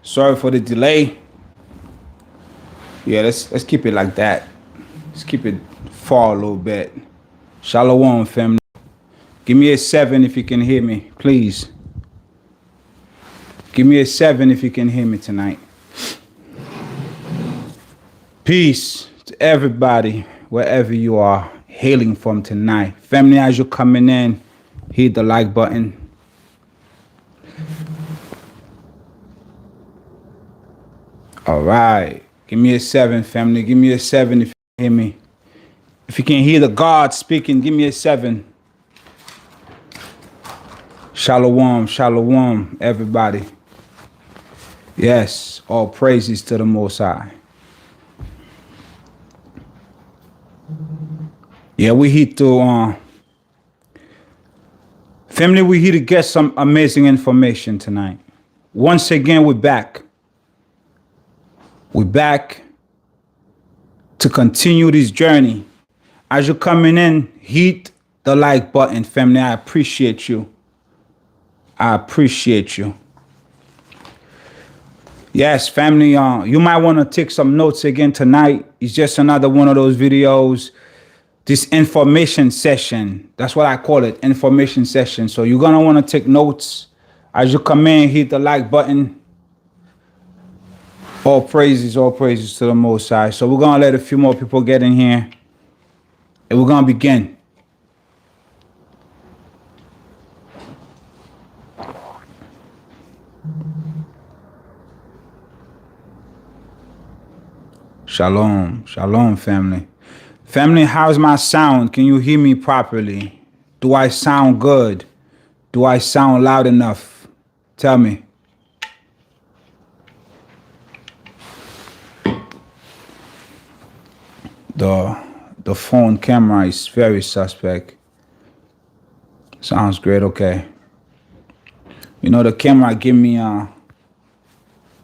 Sorry for the delay. Yeah, let's keep it like that. Let's keep it far a little bit. Shalom, family. Give me a 7 if you can hear me, please. Give me a 7 if you can hear me tonight. Peace to everybody, wherever you are hailing from tonight. Family, as you're coming in, hit the like button. All right. Give me a 7, family. Give me a 7 if you can hear me. If you can hear the God speaking, give me a 7. Shalom, shalom, everybody. Yes, all praises to the Most High. Yeah, we here to, family, we here to get some amazing information tonight. Once again, we're back. We're back to continue this journey. As you're coming in, hit the like button, family. I appreciate you. I appreciate you. Yes, family, you might want to take some notes again tonight. It's just another one of those videos. This information session. That's what I call it, information session. So you're going to want to take notes. As you come in, hit the like button. All praises to the Most High. So we're going to let a few more people get in here. And we're going to begin. Shalom. Shalom, family. Family, how's my sound? Can you hear me properly? Do I sound good? Do I sound loud enough? Tell me. The phone camera is very suspect. Sounds great, okay. You know, the camera give me an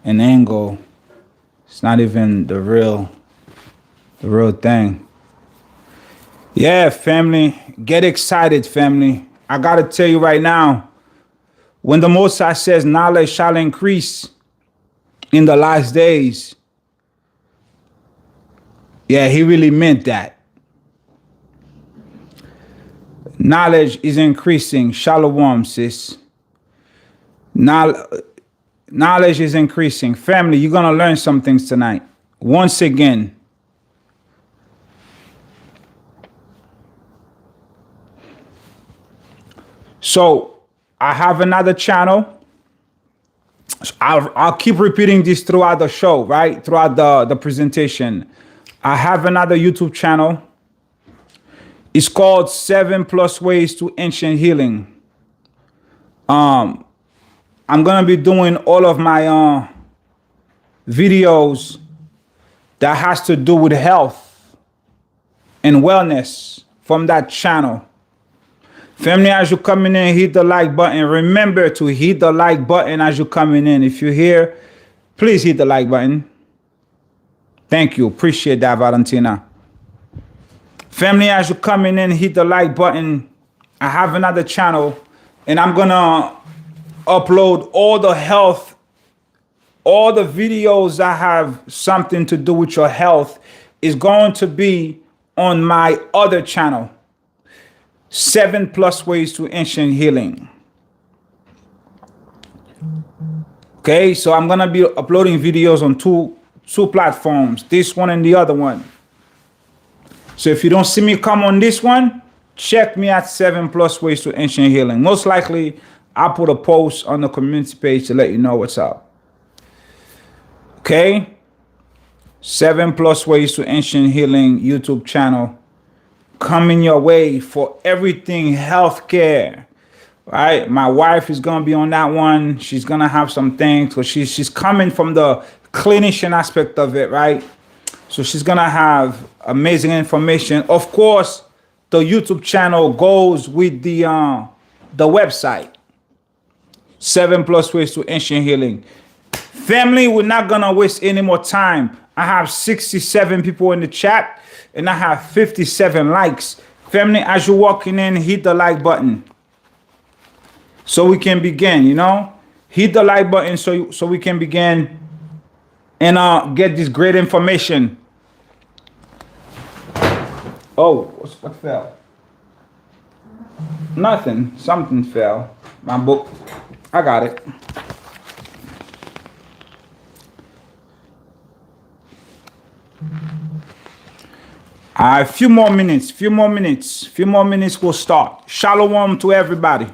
angle. It's not even the real thing. Yeah, family, get excited, family. I gotta tell you right now, when the Most High says knowledge shall increase in the last days, yeah, he really meant that. Knowledge is increasing. Shalom, sis. Knowledge is increasing. Family, you're going to learn some things tonight. Once again. So, I have another channel. I'll keep repeating this throughout the show, right? Throughout the presentation. I have another YouTube channel. It's called 7+ Ways to Ancient Healing. I'm going to be doing all of my videos that has to do with health and wellness from that channel. Family, as you're coming in, hit the like button. Remember to hit the like button as you're coming in. If you're here, please hit the like button. Thank you. Appreciate that, Valentina. Family, as you're coming in, hit the like button. I have another channel, and I'm going to upload all the health, all the videos that have something to do with your health is going to be on my other channel, 7+ Ways to Ancient Healing. Okay, so I'm going to be uploading videos on two platforms, this one and the other one. So if you don't see me come on this one, check me at 7+ Ways to Ancient Healing. Most likely, I'll put a post on the community page to let you know what's up. Okay? 7+ Ways to Ancient Healing YouTube channel. Coming your way for everything healthcare. Right? My wife is going to be on that one. She's going to have some things. So she's coming from the clinician aspect of it, right? So she's going to have amazing information. Of course, the YouTube channel goes with the website. 7+ Ways to Ancient Healing. Family, we're not going to waste any more time. I have 67 people in the chat, and I have 57 likes. Family, as you're walking in, hit the like button so we can begin, you know. Hit the like button so we can begin and get this great information. Oh, what fell? Nothing. Something fell. My book. I got it. A few more minutes. Few more minutes. We'll start. Shalom to everybody.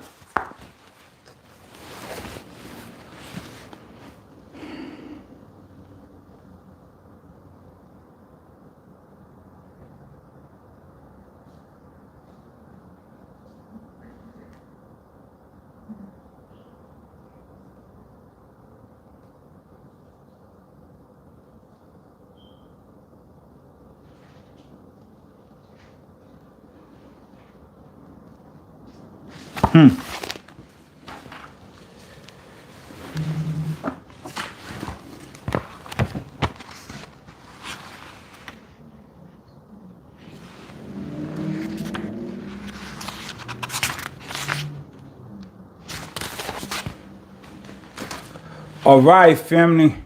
All right, family.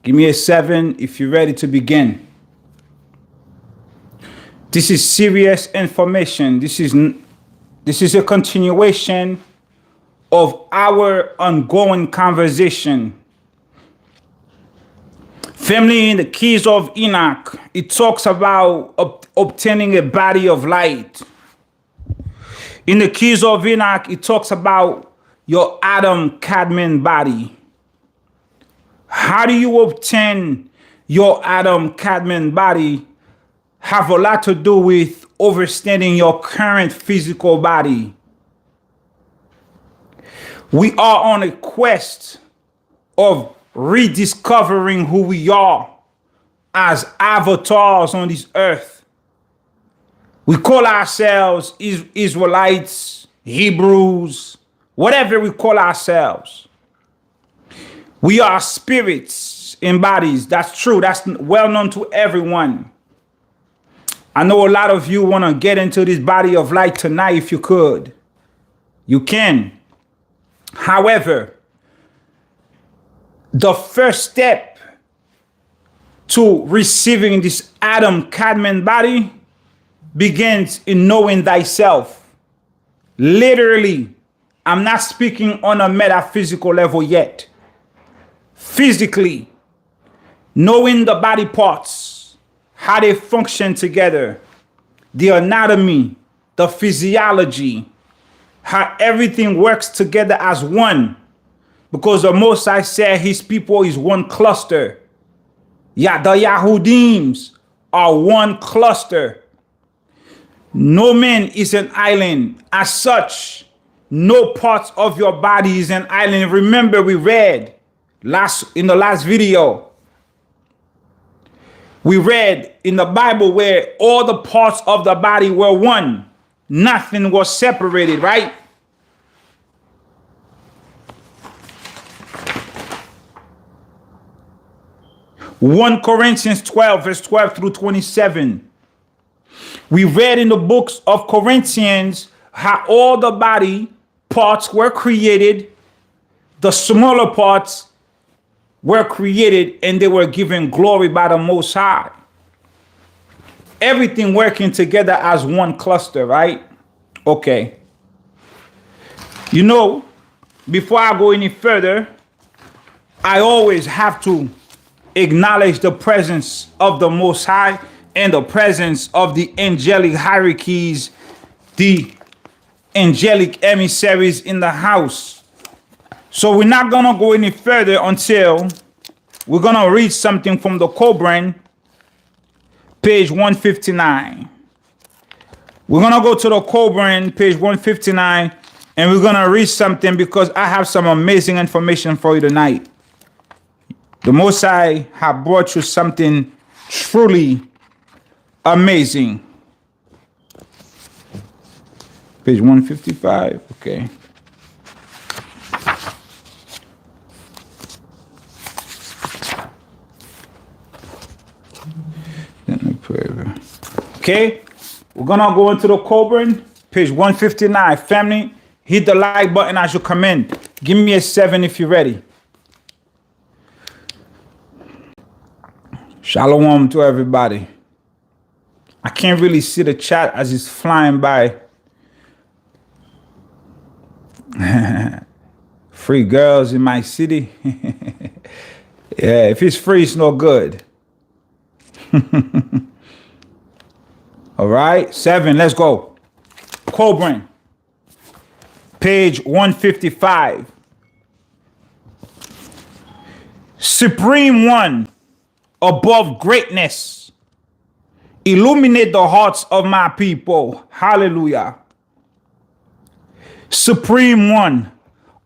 Give me a 7 if you're ready to begin. This is serious information. This is a continuation of our ongoing conversation. Family, in the keys of Enoch, it talks about obtaining a body of light. In the keys of Enoch, it talks about your Adam Cadmian body. How do you obtain your Adam Cadmian body? Have a lot to do with understanding your current physical body. We are on a quest of rediscovering who we are as avatars on this earth. We call ourselves Israelites, Hebrews, whatever we call ourselves. We are spirits in bodies. That's true. That's well known to everyone. I know a lot of you want to get into this body of light tonight if you could. You can. However, the first step to receiving this Adam Cadmian body begins in knowing thyself. Literally, I'm not speaking on a metaphysical level yet. Physically, knowing the body parts, how they function together, the anatomy, the physiology, how everything works together as one. Because the Most High said his people is one cluster. Yeah, the Yahudims are one cluster. No man is an island. As such, no part of your body is an island. Remember, we read in the last video, we read in the Bible where all the parts of the body were one. Nothing was separated, right? (1 Corinthians 12, verse 12 through 27). We read in the books of Corinthians how all the body parts were created, the smaller parts were created, and they were given glory by the Most High. Everything working together as one cluster, right? Okay. You know, before I go any further, I always have to acknowledge the presence of the Most High and the presence of the angelic hierarchies, the angelic emissaries in the house. So we're not going to go any further until we're going to read something from the Cobran, page 159. We're going to go to the Cobran, page 159, and we're going to read something because I have some amazing information for you tonight. The Most High have brought you something truly amazing. Page 155, okay. Okay, we're gonna go into the Cobran, page 159. Family, hit the like button as you come in. Give me a 7 if you're ready. Shalom to everybody. I can't really see the chat as it's flying by. Free girls in my city. Yeah, if it's free, it's no good. All right, 7, let's go. Cobran, page 155. Supreme One, above greatness, illuminate the hearts of my people. Hallelujah. Supreme One,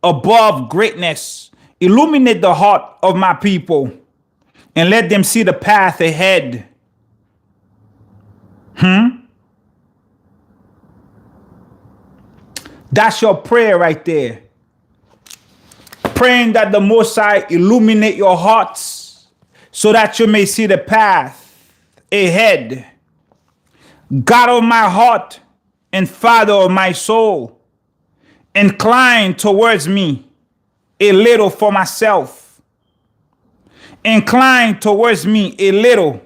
above greatness, illuminate the heart of my people and let them see the path ahead. That's your prayer right there. Praying that the Most High illuminate your hearts so that you may see the path ahead. God of my heart and Father of my soul, incline towards me a little for myself. Incline towards me a little,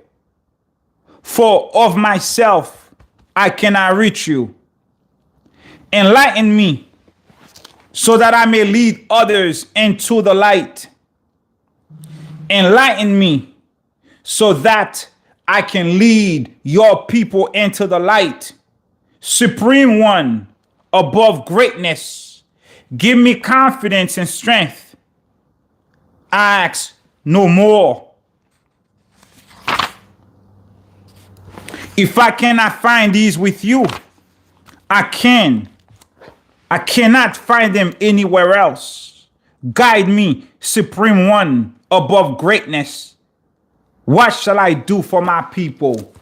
for of myself I cannot reach you. Enlighten me so that I may lead others into the light. Enlighten me so that I can lead your people into the light. Supreme One, above greatness, give me confidence and strength. I ask no more. If I cannot find these with you, I cannot find them anywhere else. Guide me, Supreme One, above greatness. What shall I do for my people?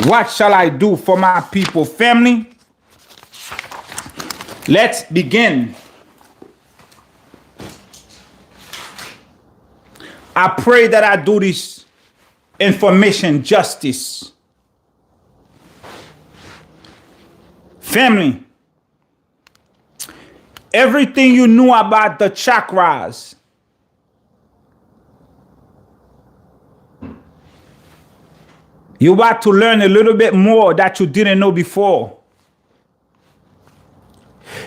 What shall I do for my people? Family, let's begin. I pray that I do this information justice. Family, everything you knew about the chakras, you're about to learn a little bit more that you didn't know before.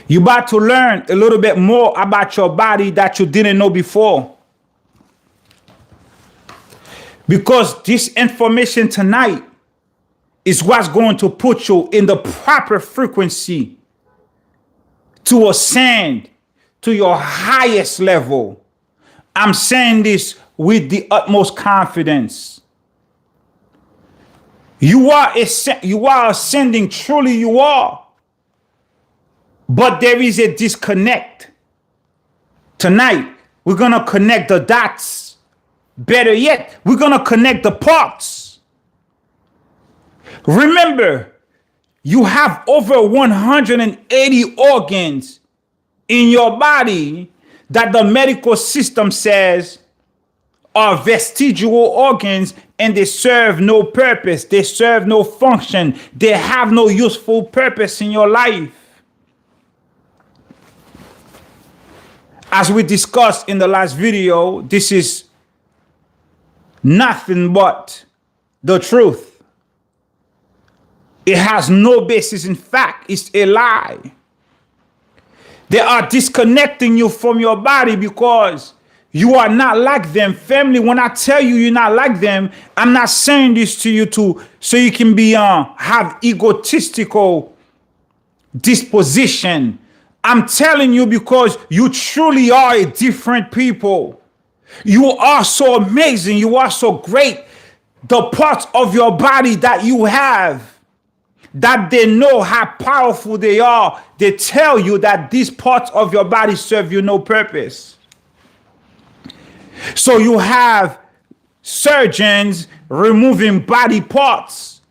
You're about to learn a little bit more about your body that you didn't know before. Because this information tonight is what's going to put you in the proper frequency to ascend to your highest level. I'm saying this with the utmost confidence. You are ascending, truly you are. But there is a disconnect. Tonight, we're going to connect the dots. Better yet, we're going to connect the parts. Remember, you have over 180 organs in your body that the medical system says are vestigial organs, and they serve no purpose. They serve no function. They have no useful purpose in your life. As we discussed in the last video, this is nothing but the truth. It has no basis in fact. It's a lie. They are disconnecting you from your body because you are not like them. Family, when I tell you you're not like them, I'm not saying this to you so you can be have egotistical disposition. I'm telling you because you truly are a different people. You are so amazing. You are so great. The parts of your body that you have, that they know how powerful they are, they tell you that these parts of your body serve you no purpose. So you have surgeons removing body parts.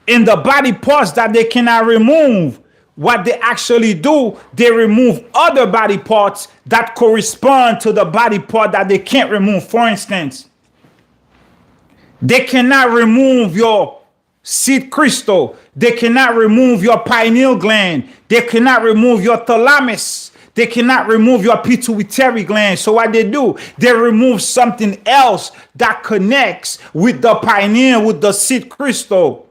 In the body parts that they cannot remove, what they actually do, they remove other body parts that correspond to the body part that they can't remove. For instance, they cannot remove your seed crystal. They cannot remove your pineal gland. They cannot remove your thalamus. They cannot remove your pituitary gland. So what they do, they remove something else that connects with the pineal, with the seed crystal.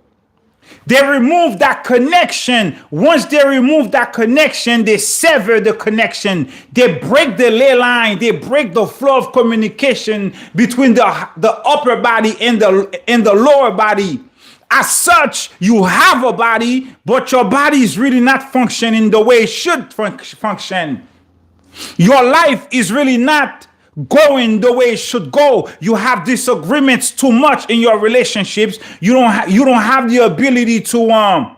They remove that connection. Once they remove that connection, they sever the connection. They break the ley line. They break the flow of communication between the upper body and the lower body. As such, you have a body, but your body is really not functioning the way it should function. Your life is really not going the way it should go. You have disagreements too much in your relationships. You don't have the ability to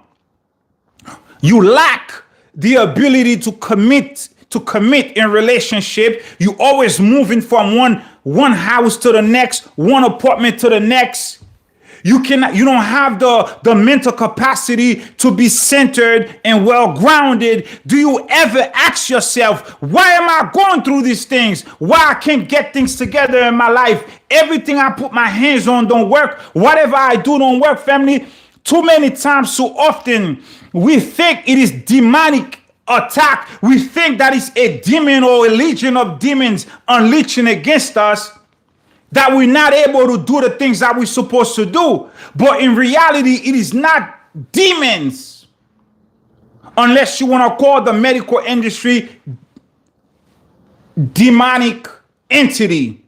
you lack the ability to commit in relationship. You always moving from one house to the next, one apartment to the next. You don't have the mental capacity to be centered and well grounded. Do you ever ask yourself, why am I going through these things? Why I can't get things together in my life? Everything I put my hands on don't work. Whatever I do don't work, family. Too many times, so often, we think it is demonic attack. We think that it's a demon or a legion of demons unleashing against us, that we're not able to do the things that we're supposed to do. But in reality, it is not demons. Unless you want to call the medical industry demonic entity.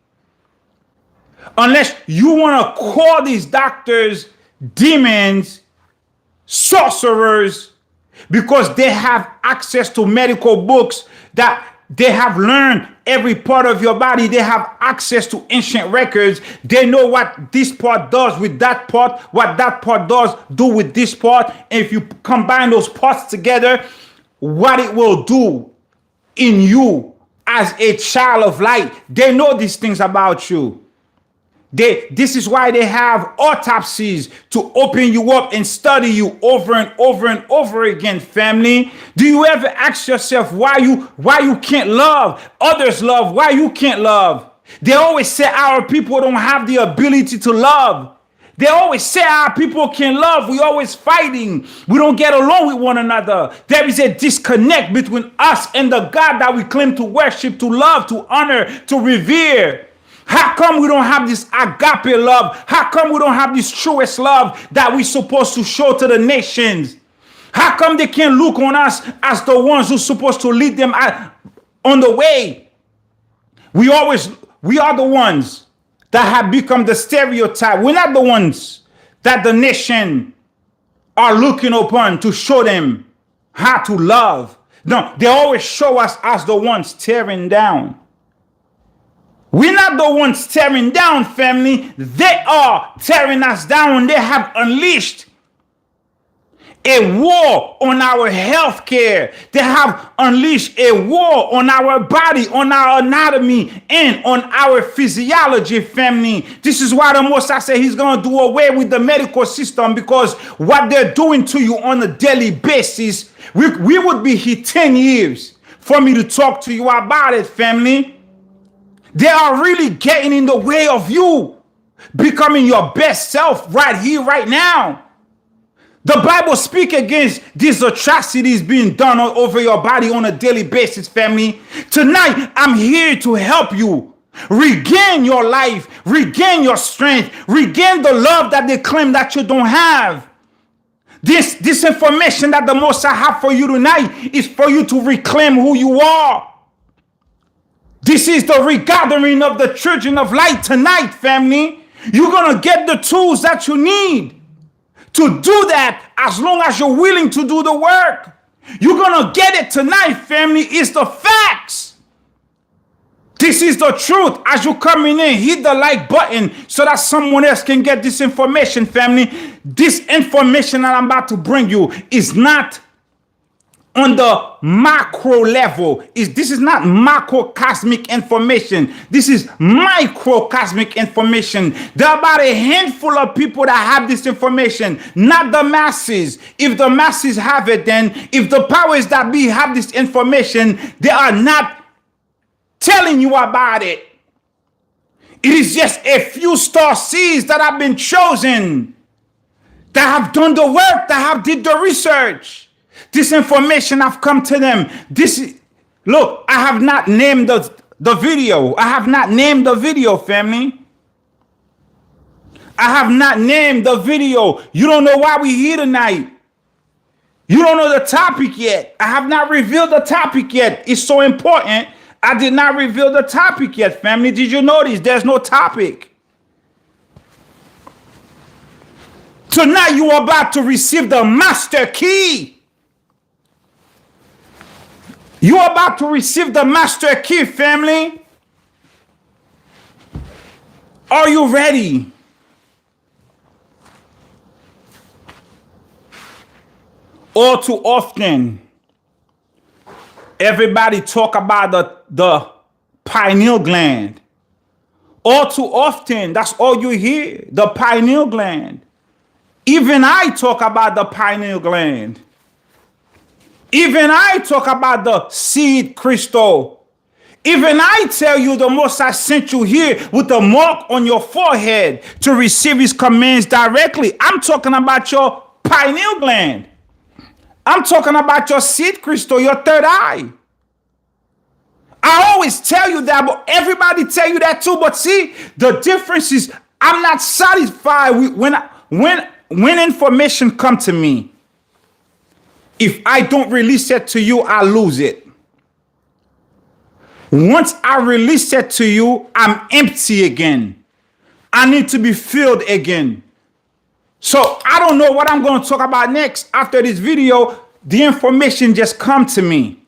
Unless you want to call these doctors demons, sorcerers, because they have access to medical books, that they have learned every part of your body. They have access to ancient records. They know what this part does with that part, what that part does do with this part. And if you combine those parts together, what it will do in you as a child of light. They know these things about you. This is why they have autopsies, to open you up and study you over and over and over again, family. Do you ever ask yourself why you can't love? Others love, why you can't love? They always say our people don't have the ability to love. They always say our people can't love. We always fighting. We don't get along with one another. There is a disconnect between us and the God that we claim to worship, to love, to honor, to revere. How come we don't have this agape love? How come we don't have this truest love that we're supposed to show to the nations? How come they can't look on us as the ones who're supposed to lead them on the way? We are the ones that have become the stereotype. We're not the ones that the nation are looking upon to show them how to love. No, they always show us as the ones tearing down. We're not the ones tearing down, family. They are tearing us down. They have unleashed a war on our health care. They have unleashed a war on our body, on our anatomy, and on our physiology, family. This is why the Most High said he's going to do away with the medical system, because what they're doing to you on a daily basis, we would be here 10 years for me to talk to you about it, family. They are really getting in the way of you becoming your best self right here, right now. The Bible speaks against these atrocities being done over your body on a daily basis, family. Tonight, I'm here to help you regain your life, regain your strength, regain the love that they claim that you don't have. This information that the Most High have for you tonight is for you to reclaim who you are. This is the regathering of the children of light tonight, family. You're going to get the tools that you need to do that, as long as you're willing to do the work. You're going to get it tonight, family. It's the facts. This is the truth. As you're coming in, hit the like button so that someone else can get this information, family. This information that I'm about to bring you is not on the macro level. This is not macrocosmic information. This is microcosmic information. There are about a handful of people that have this information, not the masses. If the masses have it, then if the powers that be have this information, they are not telling you about it. It is just a few star seeds that have been chosen that have done the work, that have did the research. This information have come to them. Look, I have not named the video. I have not named the video, family. I have not named the video. You don't know why we're here tonight. You don't know the topic yet. I have not revealed the topic yet. It's so important. I did not reveal the topic yet, family. Did you notice there's no topic? Tonight you are about to receive the master key. You are about to receive the master key, family. Are you ready? All too often, everybody talk about the pineal gland. All too often, that's all you hear, the pineal gland. Even I talk about the pineal gland. Even I talk about the seed crystal. Even I tell you the Most High sent you here with the mark on your forehead to receive his commands directly. I'm talking about your pineal gland. I'm talking about your seed crystal, your third eye. I always tell you that, but everybody tell you that too. But see, the difference is I'm not satisfied with when information come to me. If I don't release it to you, I lose it. Once I release it to you, I'm empty again. I need to be filled again. So I don't know what I'm going to talk about next. After this video, the information just come to me.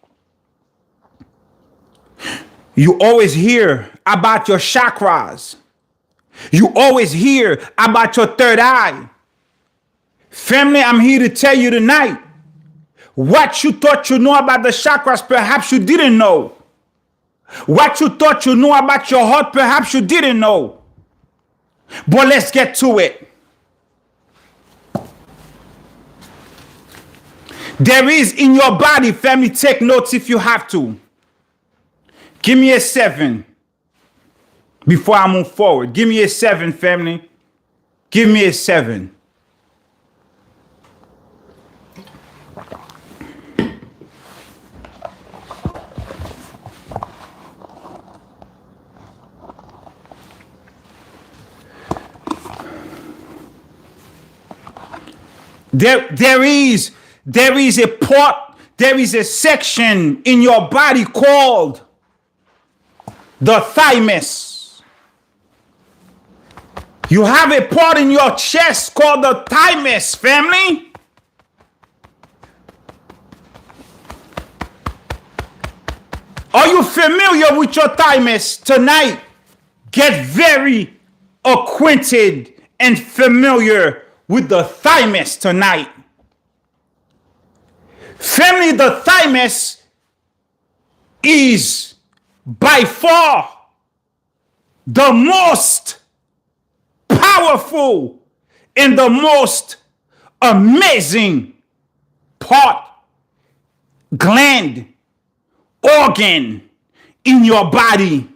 You always hear about your chakras. You always hear about your third eye. Family, I'm here to tell you tonight. What you thought you know about the chakras, perhaps you didn't know. What you thought you knew about your heart, perhaps you didn't know. But let's get to it. There is in your body, family, take notes if you have to. Give me a 7 before I move forward. Give me a 7, family. Give me a 7. There is a part, there is a section in your body called the thymus. You have a part in your chest called the thymus, family. Are you familiar with your thymus tonight? Get very acquainted and familiar with the thymus tonight. Family, the thymus is by far the most powerful and the most amazing part, gland, organ in your body.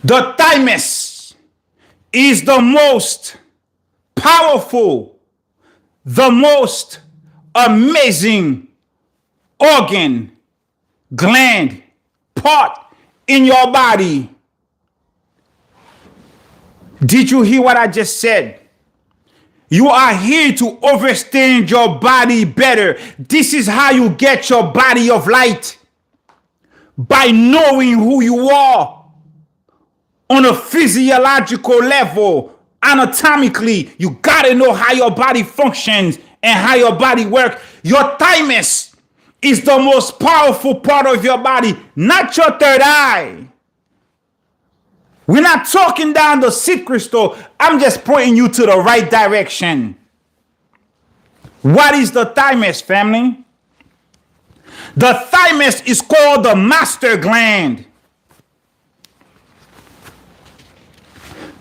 The thymus is the most powerful, the most amazing organ, gland, part in your body. Did you hear what I just said? You are here to understand your body better. This is how you get your body of light. By knowing who you are on a physiological level, anatomically, you gotta know how your body functions and how your body works. Your thymus is the most powerful part of your body, not your third eye. We're not talking down the seed crystal. I'm just pointing you to the right direction. What is the thymus, family? The thymus is called the master gland.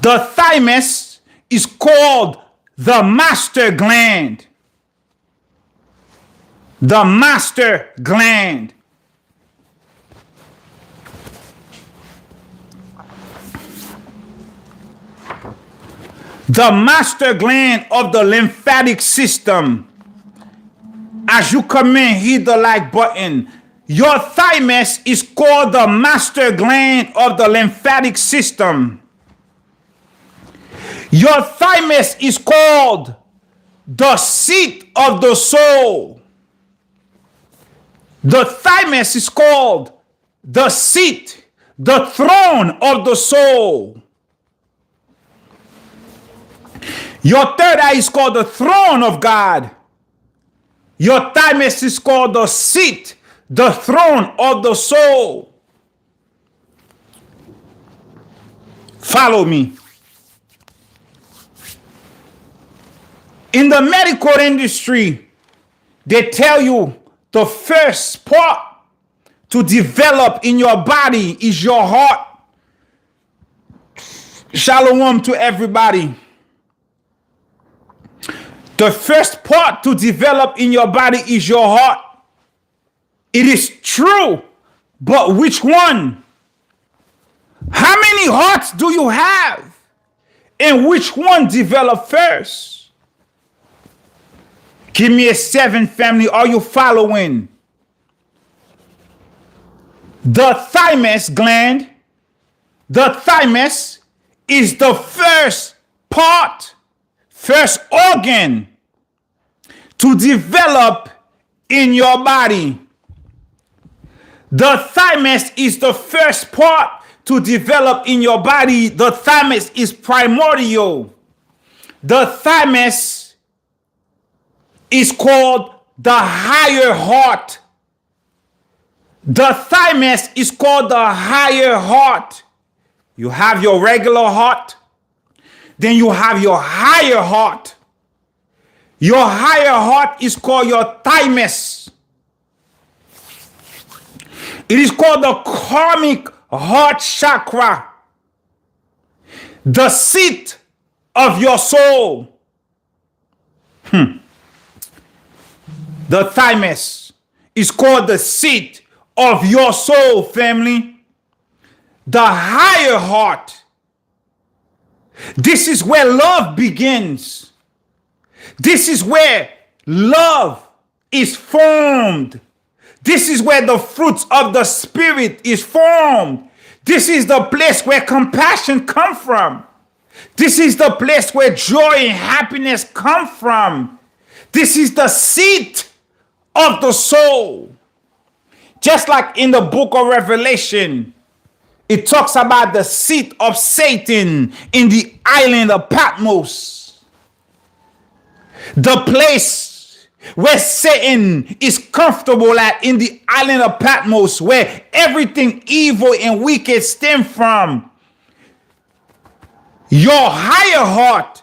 The thymus is called the master gland. The master gland. The master gland of the lymphatic system. As you come in, hit the like button. Your thymus is called the master gland of the lymphatic system. Your thymus is called the seat of the soul. The thymus is called the seat, the throne of the soul. Your third eye is called the throne of God. Your thymus is called the seat, the throne of the soul. Follow me. In the medical industry, they tell you the first part to develop in your body is your heart. Shalom to everybody. The first part to develop in your body is your heart. It is true, but which one? How many hearts do you have? And which one developed first? Give me a 7, family. Are you following? The thymus gland, the thymus is the first part, first organ to develop in your body. The thymus is the first part to develop in your body. The thymus is primordial. The thymus is called the higher heart. The thymus is called the higher heart. You have your regular heart, then you have your higher heart. Your higher heart is called your thymus. It is called the karmic heart chakra, the seat of your soul. The thymus is called the seat of your soul, family. The higher heart. This is where love begins. This is where love is formed. This is where the fruits of the spirit is formed. This is the place where compassion comes from. This is the place where joy and happiness come from. This is the seat of the soul. Just like in the book of Revelation, it talks about the seat of Satan in the island of Patmos. The place where Satan is comfortable at in the island of Patmos, where everything evil and wicked stem from. Your higher heart,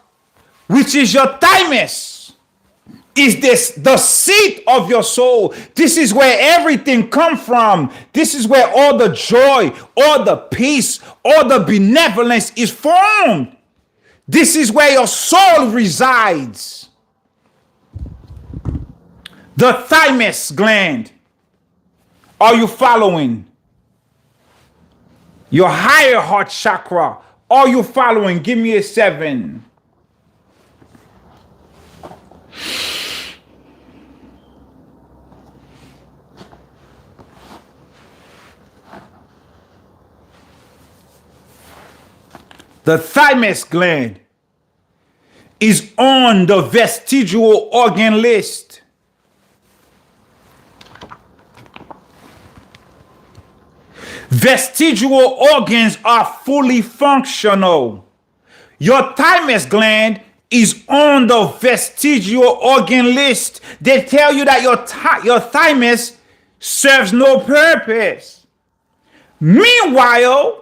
which is your thymus, is this the seat of your soul. This is where everything comes from. This is where all the joy, all the peace, all the benevolence is formed. This is where your soul resides. The thymus gland. Are you following? Your higher heart chakra. Are you following? Give me a 7. The thymus gland is on the vestigial organ list. Vestigial organs are fully functional. Your thymus gland is on the vestigial organ list. They tell you that your thymus serves no purpose. Meanwhile,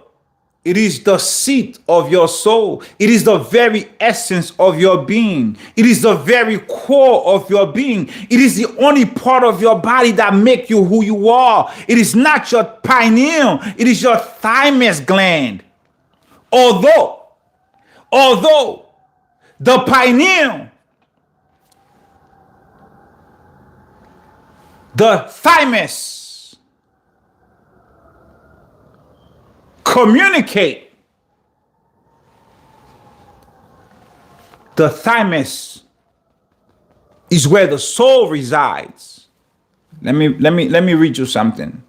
it is the seat of your soul. It is the very essence of your being. It is the very core of your being. It is the only part of your body that makes you who you are. It is not your pineal. It is your thymus gland. Although the pineal, the thymus, communicate the thymus is where the soul resides. Let me read you something.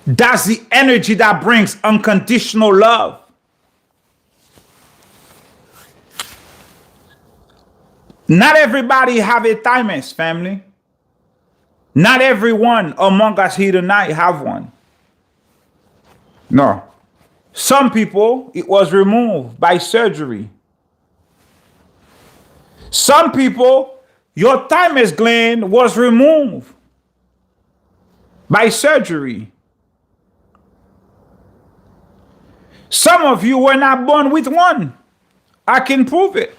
That's the energy that brings unconditional love. Not everybody have a thymus, family. Not everyone among us here tonight have one. No. Some people, it was removed by surgery. Some people, your thymus gland was removed by surgery. Some of you were not born with one. I can prove it.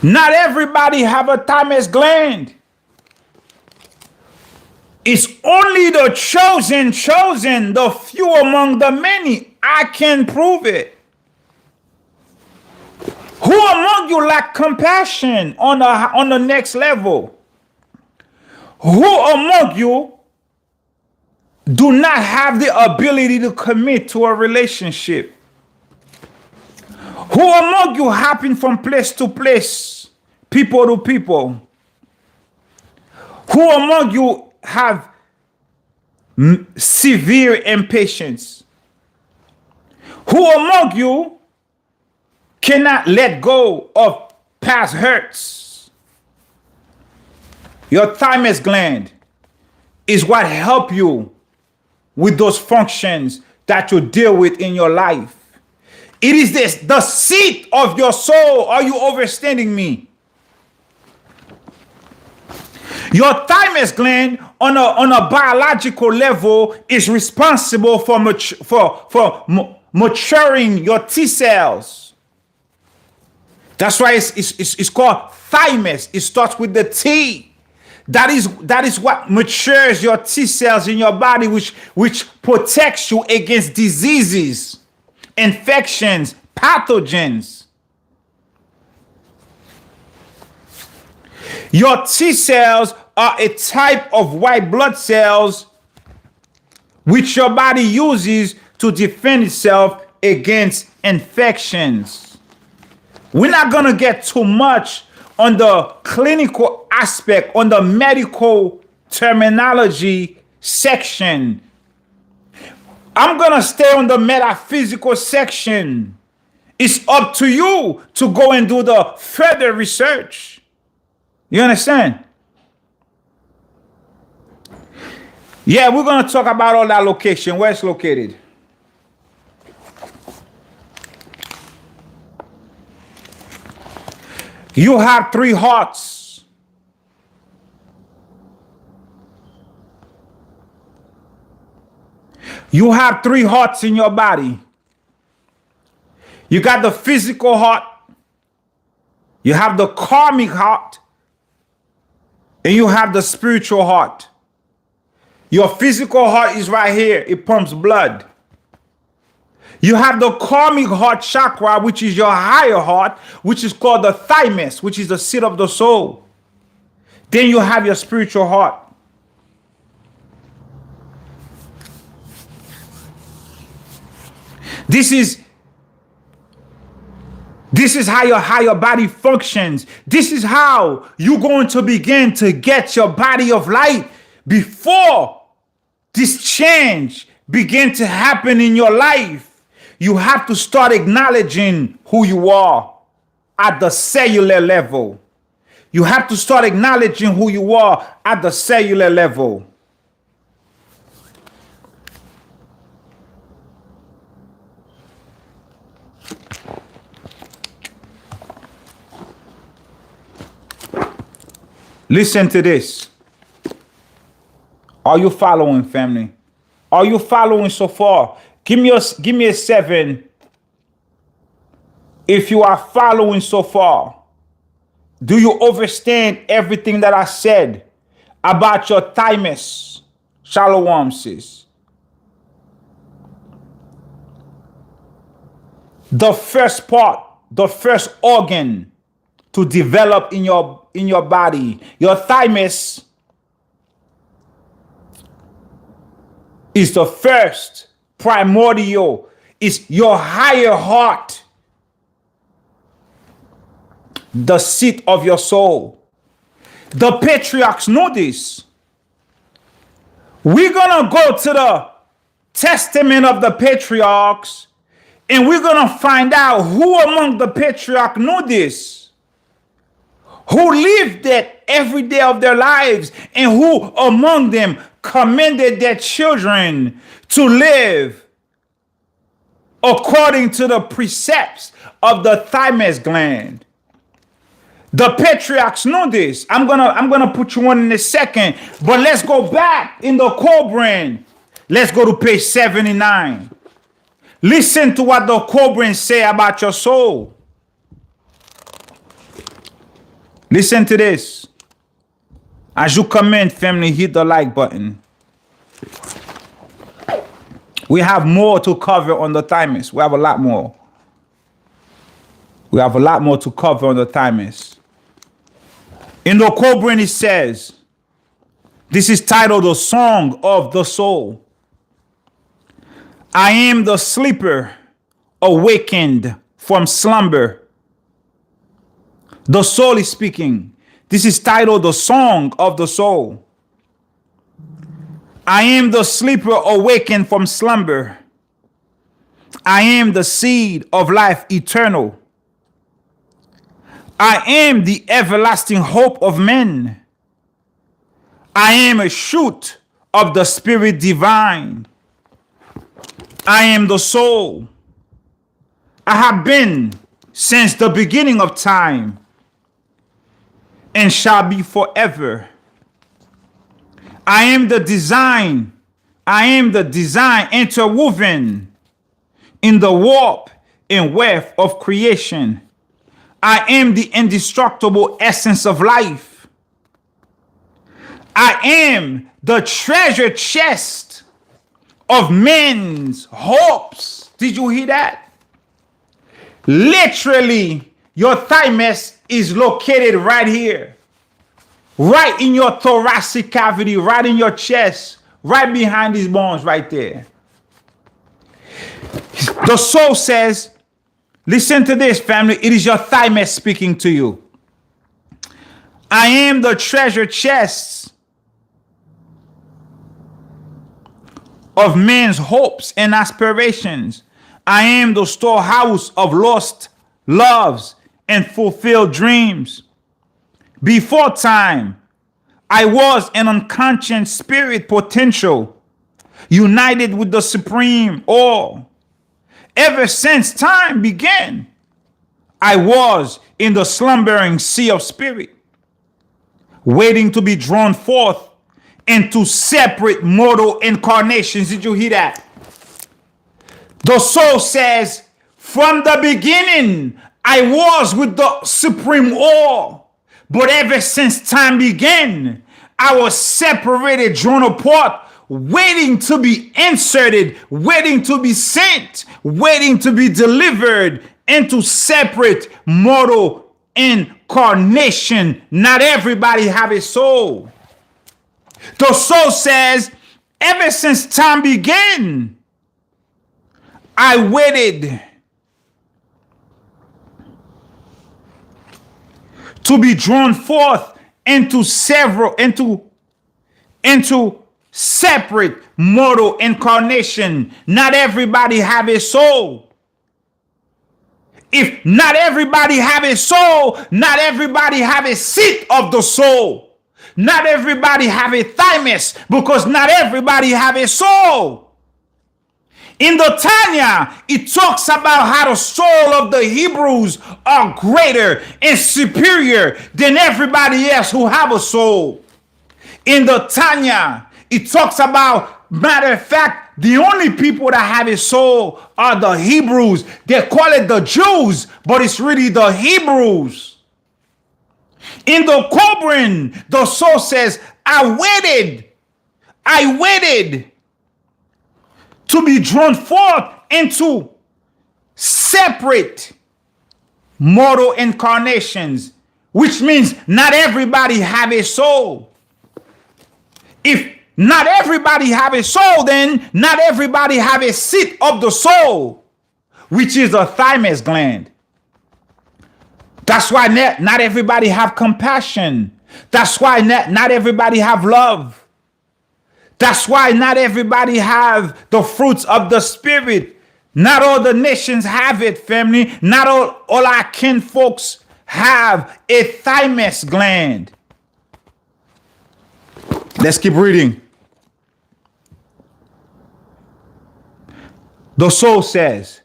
Not everybody have a thymus gland. It's only the chosen, the few among the many. I can prove it. Who among you lack compassion on the next level? Who among you do not have the ability to commit to a relationship? Who among you hopping from place to place, people to people? Who among you have severe impatience? Who among you cannot let go of past hurts? Your thymus gland is what helps you with those functions that you deal with in your life. It is the seat of your soul. Are you understanding me? Your thymus gland on a biological level is responsible for maturing your T cells. That's why it's called thymus. It starts with the T. That is what matures your T cells in your body, which protects you against diseases, infections, pathogens. Your T cells are a type of white blood cells which your body uses to defend itself against infections. We're not going to get too much on the clinical aspect, on the medical terminology section. I'm going to stay on the metaphysical section. It's up to you to go and do the further research. You understand? Yeah, we're going to talk about all that location, where it's located. You have 3 hearts. You have 3 hearts in your body. You got the physical heart. You have the karmic heart. And you have the spiritual heart. Your physical heart is right here. It pumps blood. You have the karmic heart chakra, which is your higher heart, which is called the thymus, which is the seat of the soul. Then you have your spiritual heart. This is how your higher body functions. This is how you're going to begin to get your body of light before this change begin to happen in your life. You have to start acknowledging who you are at the cellular level. You have to start acknowledging who you are at the cellular level. Listen to this. Are you following, family? Are you following so far? Give me a 7 if you are following so far. Do you understand everything that I said about your thymus? Shalom, sis. The first part, the first organ to develop in your body, your thymus is the first primordial. It's your higher heart, the seat of your soul. The patriarchs know this. We're going to go to the testament of the patriarchs, and we're going to find out who among the patriarchs know this, who lived that every day of their lives, and who among them commanded their children to live according to the precepts of the thymus gland. The patriarchs know this. I'm gonna put you on in a second, but let's go back in the Cobran. Let's go to page 79. Listen to what the Cobran say about your soul. Listen to this. As you come in, family, hit the like button. We have more to cover on the thymus. We have a lot more. We have a lot more to cover on the thymus. In the Cobran, it says, this is titled The Song of the Soul. I am the sleeper, awakened from slumber. The soul is speaking. This is titled The Song of the Soul. I am the sleeper, awakened from slumber. I am the seed of life eternal. I am the everlasting hope of men. I am a shoot of the Spirit divine. I am the soul. I have been since the beginning of time and shall be forever. I am the design. I am the design interwoven in the warp and weft of creation. I am the indestructible essence of life. I am the treasure chest of men's hopes. Did you hear that? Literally, your thymus is located right here, right in your thoracic cavity, right in your chest, right behind these bones right there. The soul says, listen to this, family. It is your thymus speaking to you. I am the treasure chests of men's hopes and aspirations. I am the storehouse of lost loves and fulfilled dreams. Before time, I was an unconscious spirit potential, united with the supreme all. Ever since time began, I was in the slumbering sea of spirit, waiting to be drawn forth into separate mortal incarnations. Did you hear that? The soul says, from the beginning, I was with the supreme all. But ever since time began, I was separated, drawn apart, waiting to be inserted, waiting to be sent, waiting to be delivered into separate mortal incarnation. Not everybody have a soul. The soul says, ever since time began, I waited to be drawn forth into separate mortal incarnation. Not everybody have a soul. If not everybody have a soul, not everybody have a seat of the soul. Not everybody have a thymus, because not everybody have a soul. In the Tanya, it talks about how the soul of the Hebrews are greater and superior than everybody else who have a soul. In the Tanya, it talks about, matter of fact, the only people that have a soul are the Hebrews. They call it the Jews, but it's really the Hebrews. In the Cobran, the soul says, I waited to be drawn forth into separate mortal incarnations, which means not everybody have a soul. If not everybody have a soul, then not everybody have a seat of the soul, which is the thymus gland. That's why not everybody have compassion. That's why not everybody have love. That's why not everybody have the fruits of the spirit. Not all the nations have it, family. Not all our kin folks have a thymus gland. Let's keep reading. The soul says,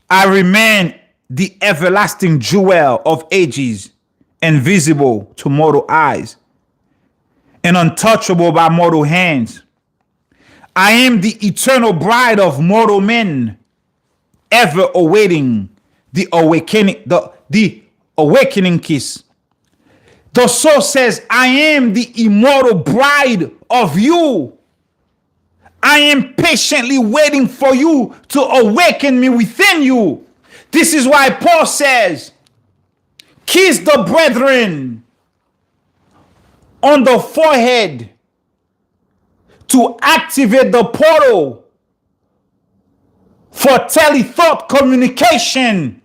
I remain the everlasting jewel of ages, invisible to mortal eyes and untouchable by mortal hands. I am the eternal bride of mortal men, ever awaiting the awakening kiss. The soul says, I am the immortal bride of you. I am patiently waiting for you to awaken me within you. This is why Paul says, kiss the brethren on the forehead to activate the portal for telethought communication.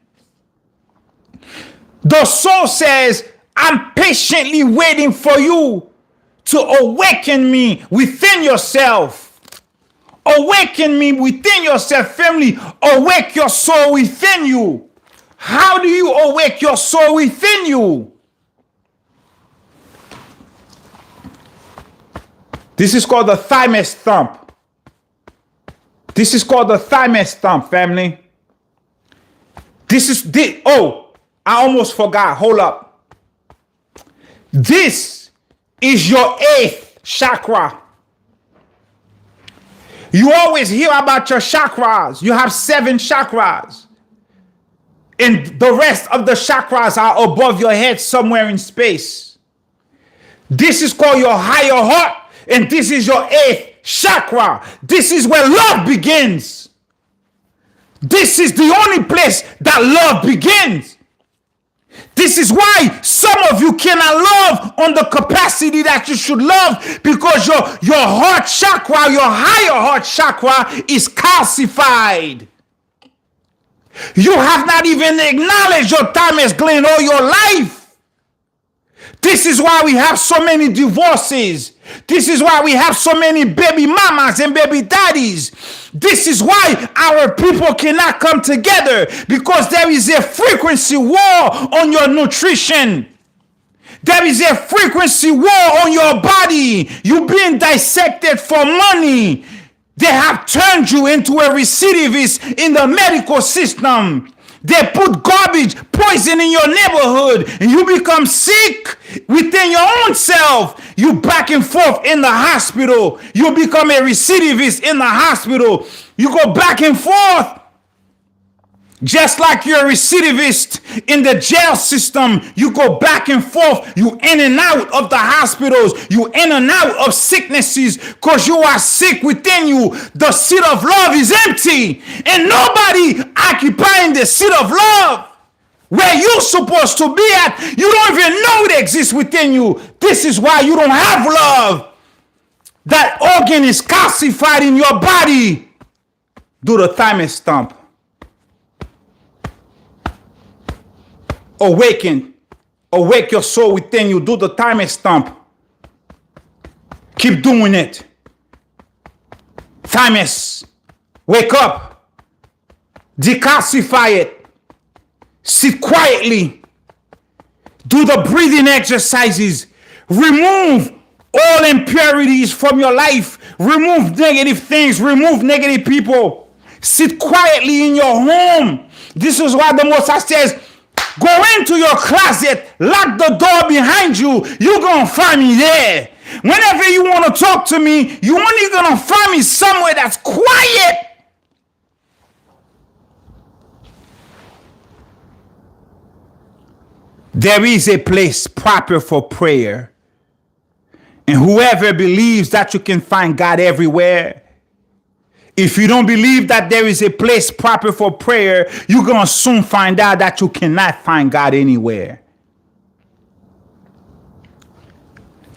The soul says, I'm patiently waiting for you to awaken me within yourself. Awaken me within yourself, family. Awake your soul within you. How do you awake your soul within you? This is called the thymus thump. This is called the thymus thump, family. Oh, I almost forgot. Hold up. This is your 8th chakra. You always hear about your chakras. You have 7 chakras. And the rest of the chakras are above your head somewhere in space. This is called your higher heart. And this is your 8th chakra. This is where love begins. This is the only place that love begins. This is why some of you cannot love on the capacity that you should love, because your heart chakra, your higher heart chakra is calcified. You have not even acknowledged your thymus gland all your life. This is why we have so many divorces. This is why we have so many baby mamas and baby daddies. This is why our people cannot come together, because there is a frequency war on your nutrition. There is a frequency war on your body. You're being dissected for money. They have turned you into a recidivist in the medical system. They put garbage, poison in your neighborhood, and you become sick within your own self. You back and forth in the hospital. You become a recidivist in the hospital. You go back and forth. Just like you're a recidivist in the jail system, you go back and forth. You in and out of the hospitals. You in and out of sicknesses because you are sick within you. The seat of love is empty, and nobody occupying the seat of love where you're supposed to be at. You don't even know it exists within you. This is why you don't have love. That organ is calcified in your body. Do the thymus stump. Awaken. Awake your soul within you. Do the thymus stump. Keep doing it. Thymus, wake up. Decalcify it. Sit quietly. Do the breathing exercises. Remove all impurities from your life. Remove negative things. Remove negative people. Sit quietly in your home. This is why the Most High says, go into your closet, lock the door behind you. You're going to find me there. Whenever you want to talk to me, you're only going to find me somewhere that's quiet. There is a place proper for prayer. And whoever believes that you can find God everywhere, if you don't believe that there is a place proper for prayer, you're going to soon find out that you cannot find God anywhere.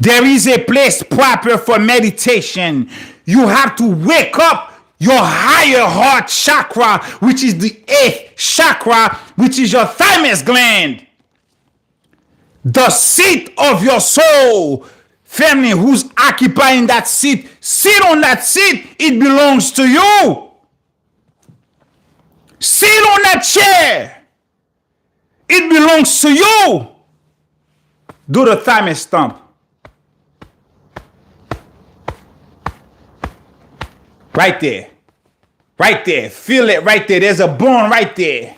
There is a place proper for meditation. You have to wake up your higher heart chakra, which is the 8th chakra, which is your thymus gland. The seat of your soul. Family, who's occupying that seat? Sit on that seat. It belongs to you. Sit on that chair. It belongs to you. Do the thymus stomp. Right there. Right there. Feel it right there. There's a bone right there.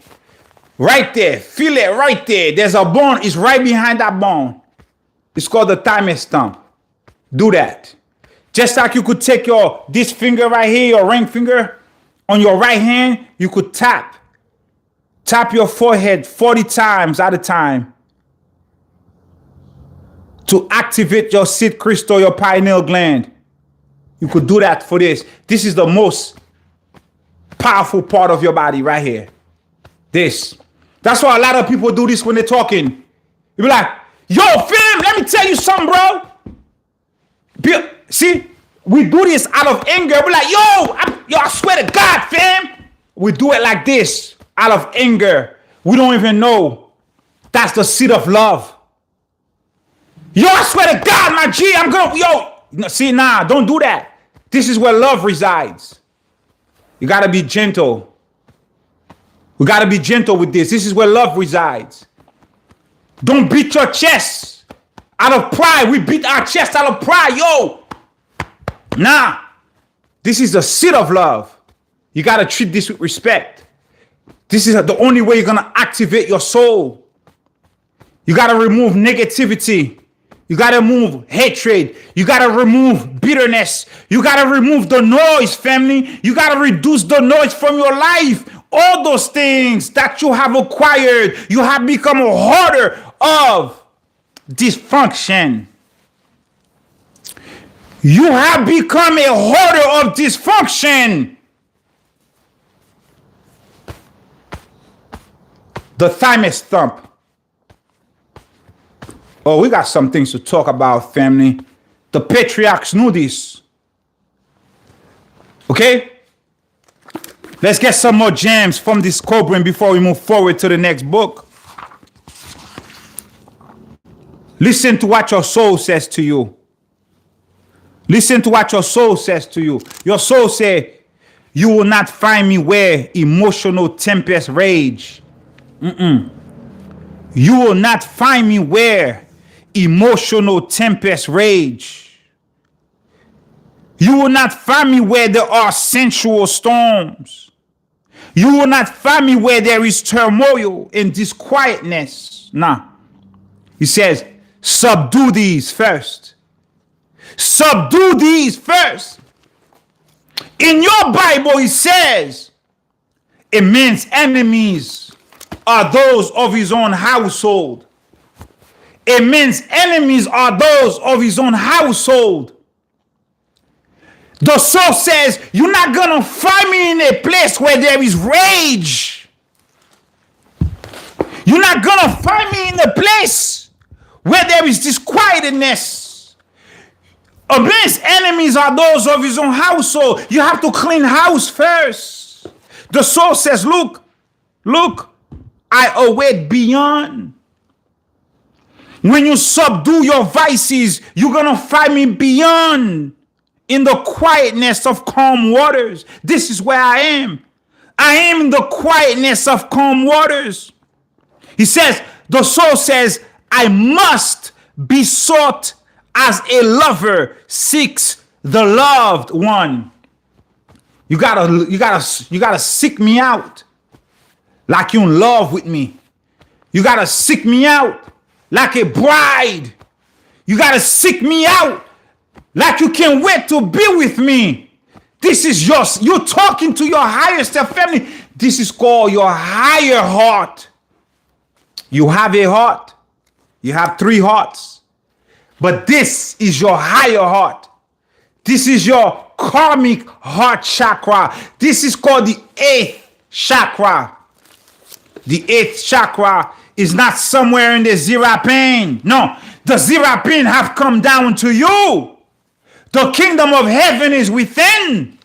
Right there. Feel it right there. There's a bone. It's right behind that bone. It's called the thymus stump. Do that. Just like you could take this finger right here, your ring finger, on your right hand, you could tap. Tap your forehead 40 times at a time to activate your seed crystal, your pineal gland. You could do that for this. This is the most powerful part of your body right here. This. That's why a lot of people do this when they're talking. You be like, yo, fam, let me tell you something, bro. See, we do this out of anger. We're like, I swear to God, fam. We do it like this out of anger. We don't even know. That's the seed of love. Yo, I swear to God, my G, I'm gonna, see, don't do that. This is where love resides. You gotta be gentle. We gotta be gentle with this. This is where love resides. Don't beat your chest out of pride. We beat our chest out of pride, yo. This is the seed of love. You gotta treat this with respect. This is the only way you're gonna activate your soul. You gotta remove negativity. You got to remove hatred. You got to remove bitterness. You got to remove the noise, family. You got to reduce the noise from your life. All those things that you have acquired, you have become a hoarder of dysfunction. You have become a hoarder of dysfunction. The thymus thump. Oh, we got some things to talk about, family. The patriarchs knew this. Okay? Let's get some more gems from this cobra before we move forward to the next book. Listen to what your soul says to you. Listen to what your soul says to you. Your soul says, you will not find me where emotional tempest rage. You will not find me where emotional tempest rage. You will not find me where there are sensual storms. You will not find me where there is turmoil and disquietness. He says, subdue these first. Subdue these first. In your Bible, it says, a man's enemies are those of his own household. A man's enemies are those of his own household. The soul says, you're not going to find me in a place where there is rage. You're not going to find me in a place where there is disquietedness. A man's enemies are those of his own household. You have to clean house first. The soul says, look, I await beyond. When you subdue your vices, you're going to find me beyond, in the quietness of calm waters. This is where I am. I am in the quietness of calm waters. He says, the soul says, I must be sought as a lover seeks the loved one. You gotta seek me out like you're in love with me. You gotta seek me out like a bride. You got to seek me out like you can't wait to be with me. This is yours. You're talking to your higher self, family. This is called your higher heart. You have a heart. You have 3 hearts. But this is your higher heart. This is your karmic heart chakra. This is called the 8th chakra. The 8th chakra is not somewhere in the zero pain. No, The Zirapin have come down to you. The kingdom of heaven is within.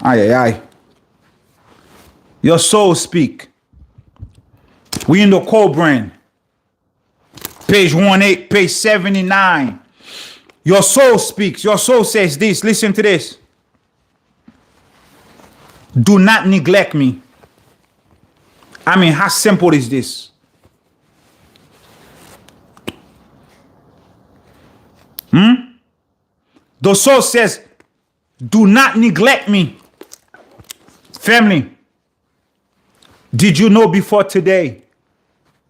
Aye, aye, aye. Your soul speak. We in the co-brain. Page 18, page 79. Your soul speaks. Your soul says this. Listen to this. Do not neglect me. I mean, how simple is this? The soul says, do not neglect me. Family, did you know before today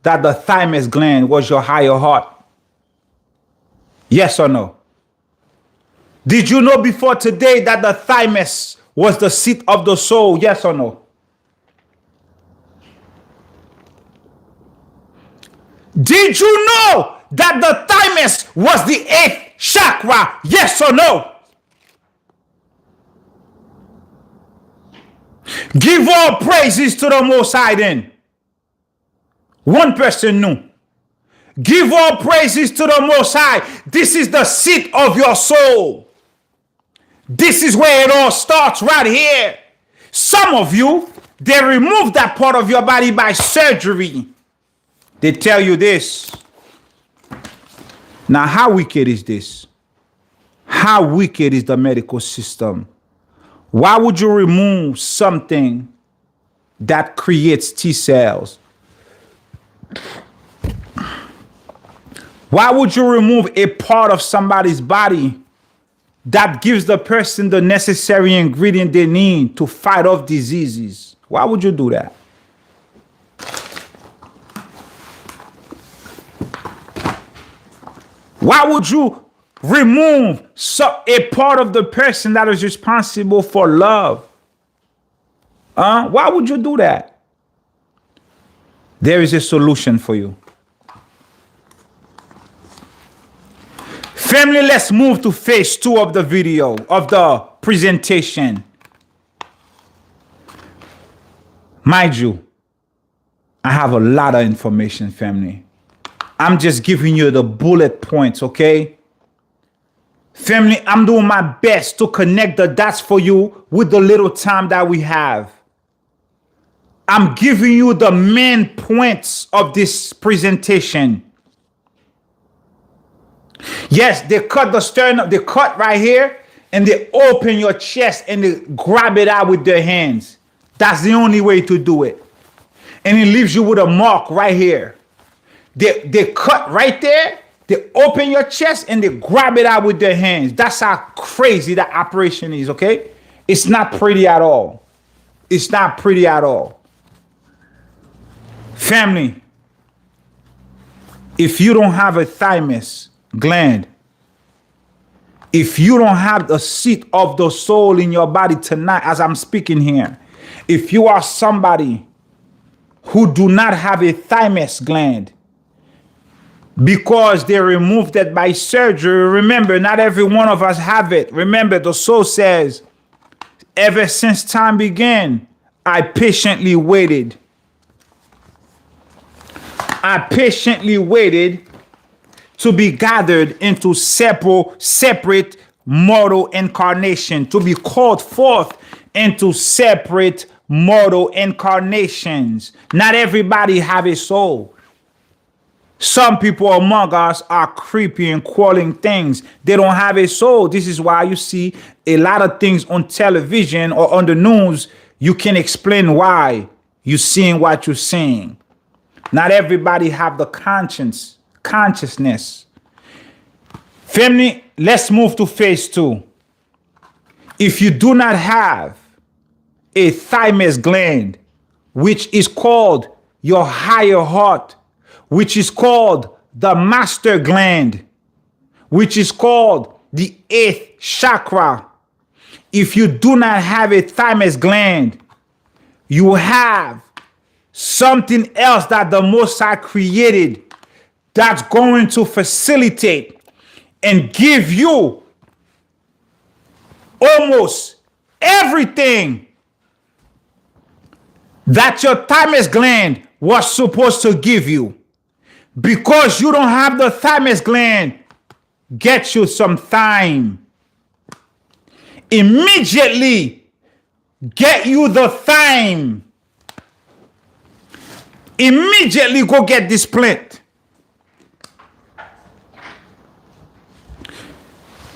that the thymus gland was your higher heart? Yes or no? Did you know before today that the thymus was the seat of the soul? Yes or no? Did you know that the thymus was the 8th chakra? Yes or no? Give all praises to the Most High then. One person knew. Give all praises to the Most High. This is the seat of your soul. This is where it all starts, right here. Some of you, they remove that part of your body by surgery. They tell you this. Now, how wicked is this? How wicked is the medical system? Why would you remove something that creates T cells? Why would you remove a part of somebody's body that gives the person the necessary ingredient they need to fight off diseases? Why would you do that? Why would you remove a part of the person that is responsible for love? Why would you do that? There is a solution for you. Family, let's move to phase 2 of the video, of the presentation. Mind you, I have a lot of information, family. I'm just giving you the bullet points, okay? Family, I'm doing my best to connect the dots for you with the little time that we have. I'm giving you the main points of this presentation. Yes, they cut the sternum, they cut right here, and they open your chest and they grab it out with their hands. That's the only way to do it. And it leaves you with a mark right here. They cut right there, they open your chest and they grab it out with their hands. That's how crazy that operation is, okay? It's not pretty at all. It's not pretty at all. Family, if you don't have a thymus gland, if you don't have the seat of the soul in your body tonight as I'm speaking here, if you are somebody who do not have a thymus gland because they removed it by surgery, remember, not every one of us have it. Remember, the soul says, ever since time began, I patiently waited. I patiently waited to be gathered into separate mortal incarnation, to be called forth into separate mortal incarnations. Not everybody have a soul. Some people among us are creepy and crawling things. They don't have a soul. This is why you see a lot of things on television or on the news. You can explain why you're seeing what you're seeing. Not everybody have the consciousness. Family, let's move to phase 2. If you do not have a thymus gland, which is called your higher heart, which is called the master gland, which is called the 8th chakra. If you do not have a thymus gland, you have something else that the Most High created that's going to facilitate and give you almost everything that your thymus gland was supposed to give you. Because you don't have the thymus gland, get you some thyme. Immediately get you the thyme. Immediately go get this plant.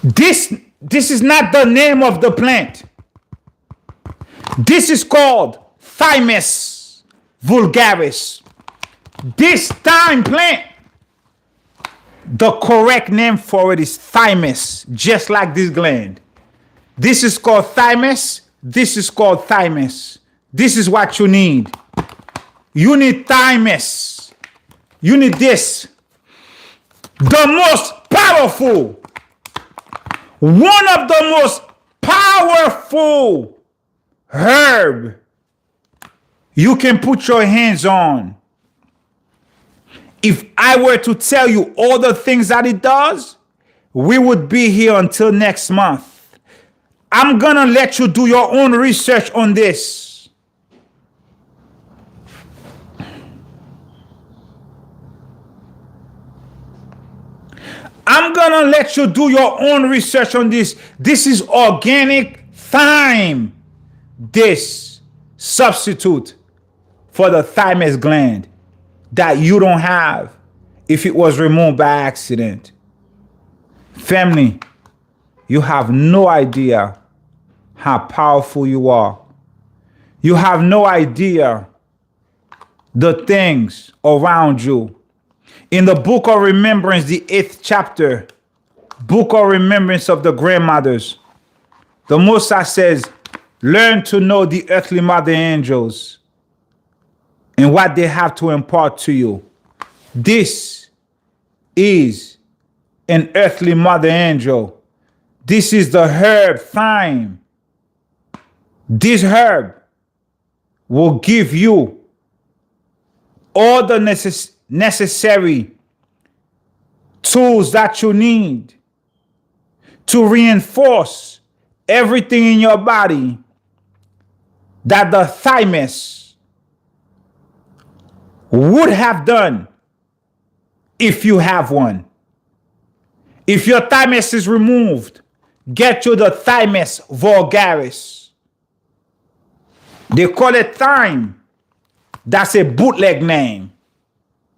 This is not the name of the plant. This is called Thymus vulgaris. This thyme plant, the correct name for it is thymus, just like this gland. This is called thymus. This is called thymus. This is what you need. You need thymus. You need this. The most powerful, one of the most powerful herb you can put your hands on. If I were to tell you all the things that it does, we would be here until next month. I'm gonna let you do your own research on this. I'm gonna let you do your own research on this. This is organic thyme. This substitute for the thymus gland that you don't have if it was removed by accident. Family, you have no idea how powerful you are. You have no idea the things around you. In the book of remembrance, the 8th chapter, book of remembrance of the grandmothers, the Most High says, learn to know the earthly mother angels and what they have to impart to you. This is an earthly mother angel. This is the herb thyme. This herb will give you all the necessary tools that you need to reinforce everything in your body that the thymus would have done if you have one. If your thymus is removed, get you the Thymus vulgaris. They call it thyme. That's a bootleg name.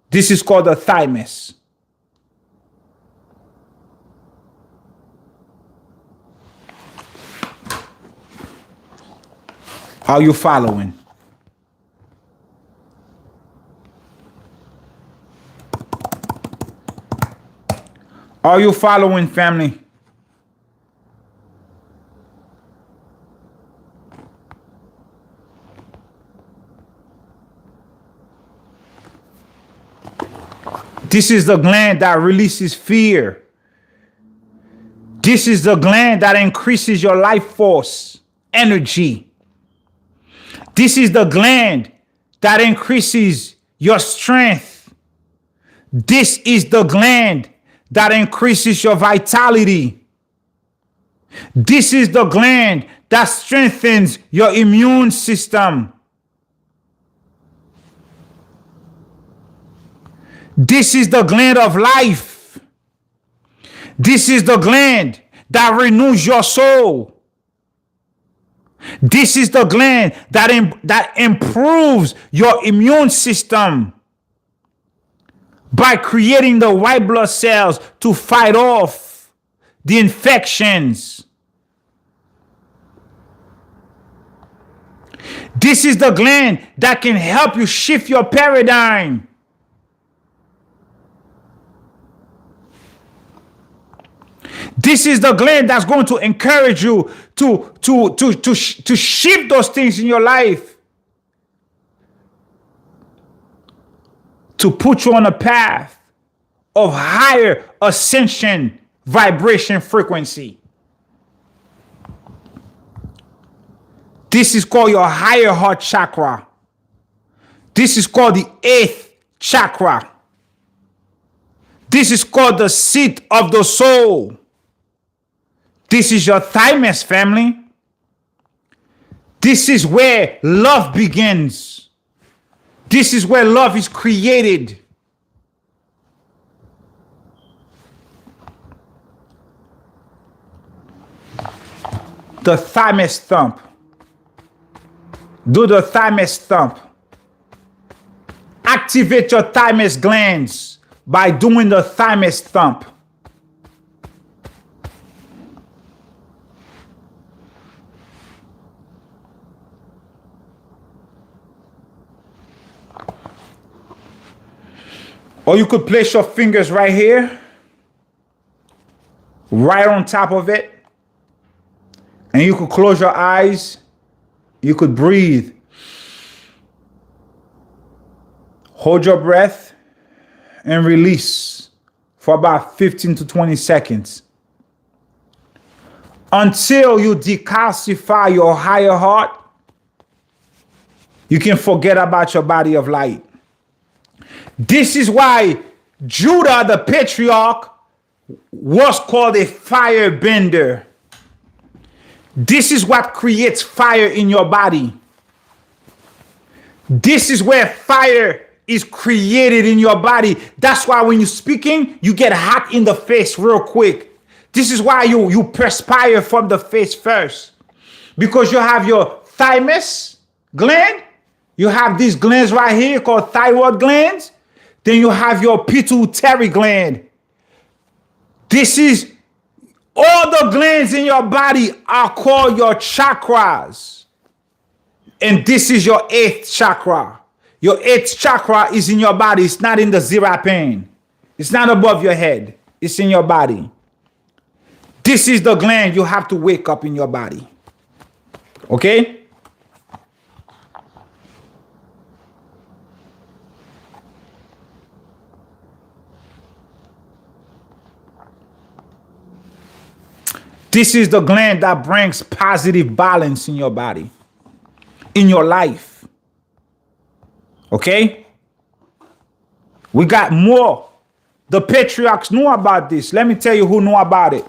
This is called the thymus. Are you following? Are you following, family? This is the gland that releases fear. This is the gland that increases your life force, energy. This is the gland that increases your strength. This is the gland that increases your vitality. This is the gland that strengthens your immune system. This is the gland of life. This is the gland that renews your soul. This is the gland that improves your immune system by creating the white blood cells to fight off the infections. This is the gland that can help you shift your paradigm. This is the gland that's going to encourage you to shift those things in your life, to put you on a path of higher ascension, vibration, frequency. This is called your higher heart chakra. This is called the 8th chakra. This is called the seat of the soul. This is your thymus, family. This is where love begins. This is where love is created. the thymus thump. Do the thymus thump. Activate your thymus glands by doing the thymus thump. Or you could place your fingers right here, right on top of it, and you could close your eyes. You could breathe. Hold your breath and release for about 15 to 20 seconds until you decalcify your higher heart. You can forget about your body of light. This is why Judah, the patriarch, was called a firebender. This is what creates fire in your body. This is where fire is created in your body. That's why when you're speaking, you get hot in the face real quick. This is why you perspire from the face first. Because you have your thymus gland. You have these glands right here called thyroid glands. Then you have your pituitary gland. This is all the glands in your body are called your chakras. And this is your 8th chakra. Your 8th chakra is in your body. It's not in the zirapane. It's not above your head. It's in your body. This is the gland you have to wake up in your body. Okay? This is the gland that brings positive balance in your body, in your life. Okay? We got more. The patriarchs knew about this. Let me tell you who knew about it.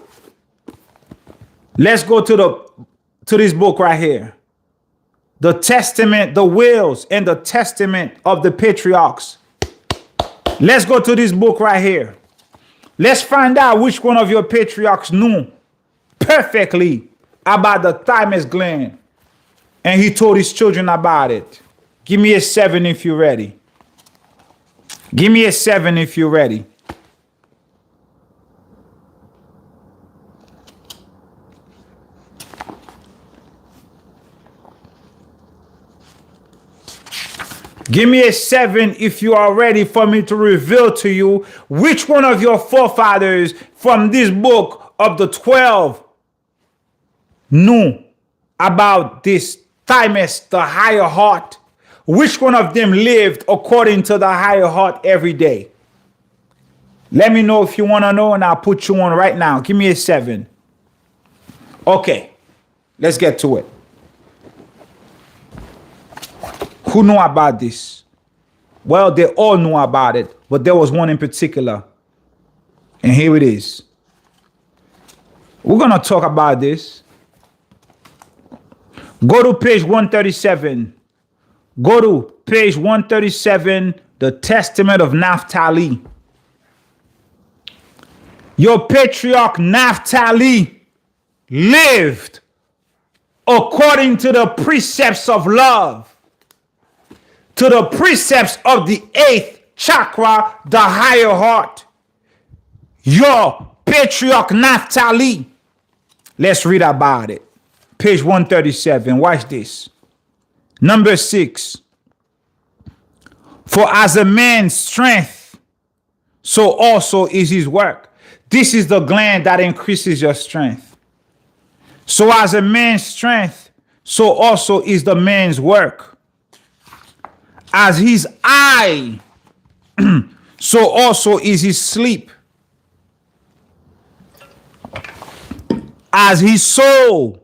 Let's go to this book right here. The Testament, the wills and the testament of the patriarchs. Let's go to this book right here. Let's find out which one of your patriarchs knew perfectly about the thymus gland, and he told his children about it. Give me a 7 if you're ready. Give me a 7 if you're ready. Give me a 7 if you are ready for me to reveal to you which one of your forefathers from this book of the 12 knew about this thymus, the higher heart. Which one of them lived according to the higher heart every day? Let me know if you want to know, and I'll put you on right now. Give me a 7. Okay, let's get to it. Who knew about this? Well, they all knew about it, but there was one in particular. And here it is. We're going to talk about this. Go to page 137. Go to page 137, the Testament of Naphtali. Your patriarch Naphtali lived according to the precepts of love, to the precepts of the 8th chakra, the higher heart. Your patriarch Naphtali. Let's read about it. Page 137. Watch this. Number 6. For as a man's strength, so also is his work. This is the gland that increases your strength. So as a man's strength, so also is the man's work. As his eye, so also is his sleep. As his soul,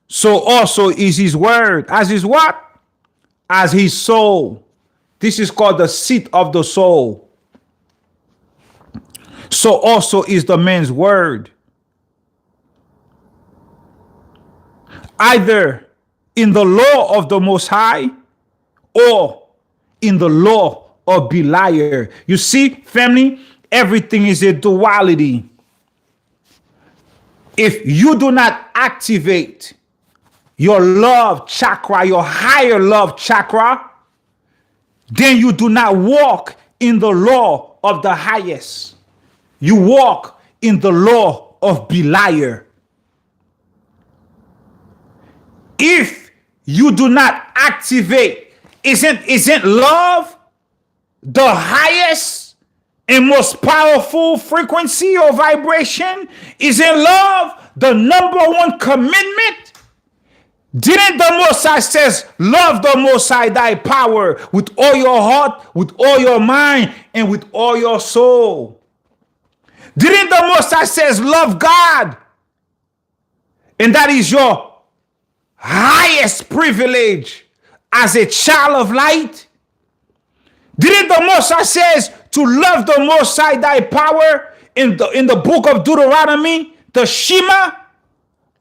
so also is his word. As his what? As his soul. This is called the seat of the soul. So also is the man's word. Either in the law of the Most High or in the law of Beliar. You see, family, everything is a duality. If you do not activate your love chakra, your higher love chakra, then you do not walk in the law of the highest. You walk in the law of Beliar. If you do not activate, isn't love the highest and most powerful frequency or vibration? Isn't love the number one commitment? Didn't the Most High says, love the Most High thy power with all your heart, with all your mind, and with all your soul? Didn't the Most High says, love God? And that is your highest privilege as a child of light? Didn't the Most High says to love the Most High thy power in the book of Deuteronomy, the Shema?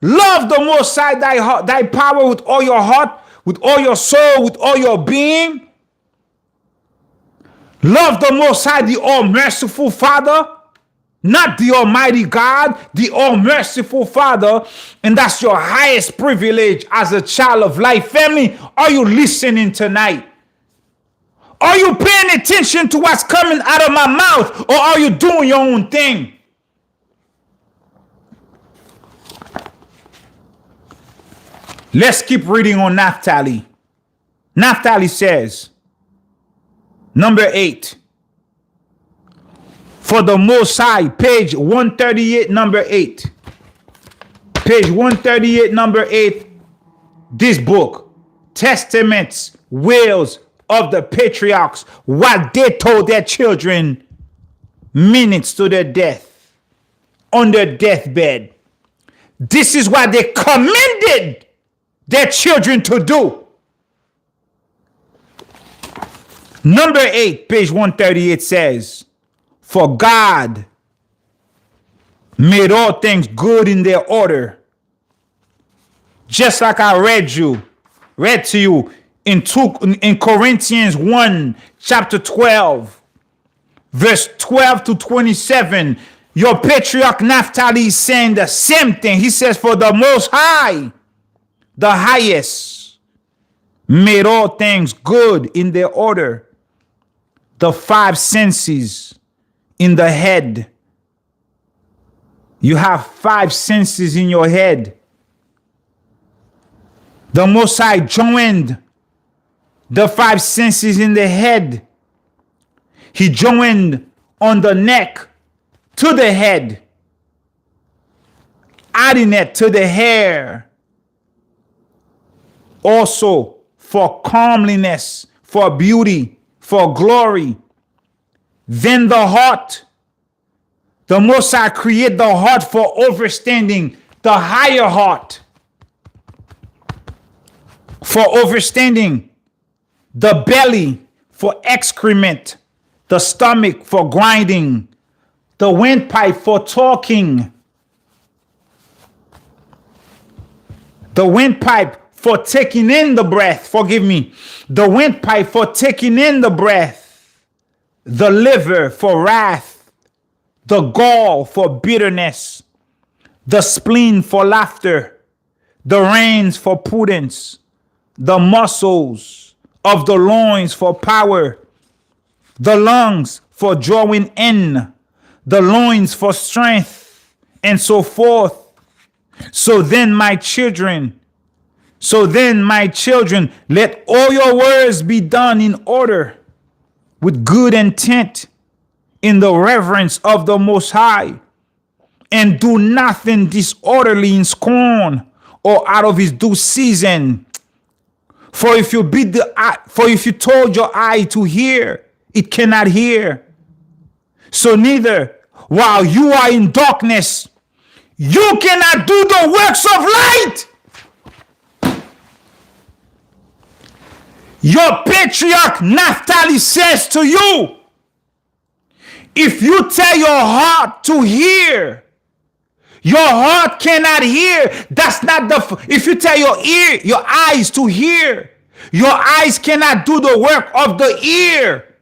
Love the Most High thy power with all your heart, with all your soul, with all your being. Love the Most High, the all-merciful Father, not the Almighty God, the all-merciful Father. And that's your highest privilege as a child of light. Family, are you listening tonight? Are you paying attention to what's coming out of my mouth, or are you doing your own thing? Let's keep reading on Naphtali. Naphtali says, number 8. For the Most High, page 138, number 8. Page 138, number 8. This book, Testaments, Wills of the Patriarchs, what they told their children minutes to their death, on their deathbed. This is what they commended their children to do. Number 8, page 138 says, for God made all things good in their order. Just like I read to you in Corinthians 1, chapter 12, verse 12 to 27. Your patriarch Naphtali is saying the same thing. He says, for the Most High, the highest, made all things good in their order. The 5 senses in the head. You have 5 senses in your head. The Most High joined the 5 senses in the head. He joined on the neck to the head, adding it to the hair. Also for comeliness, for beauty, for glory. Then the heart. The Most High create the heart for overstanding, the higher heart. For overstanding. The belly for excrement. The stomach for grinding. The windpipe for talking. The windpipe for taking in the breath. Forgive me. The windpipe for taking in the breath. The liver for wrath. The gall for bitterness. The spleen for laughter. The reins for prudence. The muscles of the loins for power. The lungs for drawing in. The loins for strength. And so forth. So then, my children, let all your words be done in order, with good intent, in the reverence of the Most High, and do nothing disorderly in scorn or out of his due season. For if you told your eye to hear, it cannot hear. So neither, while you are in darkness, you cannot do the works of light. Your patriarch Naphtali says to you, if you tell your heart to hear, your heart cannot hear. That's not if you tell your eyes to hear, your eyes cannot do the work of the ear.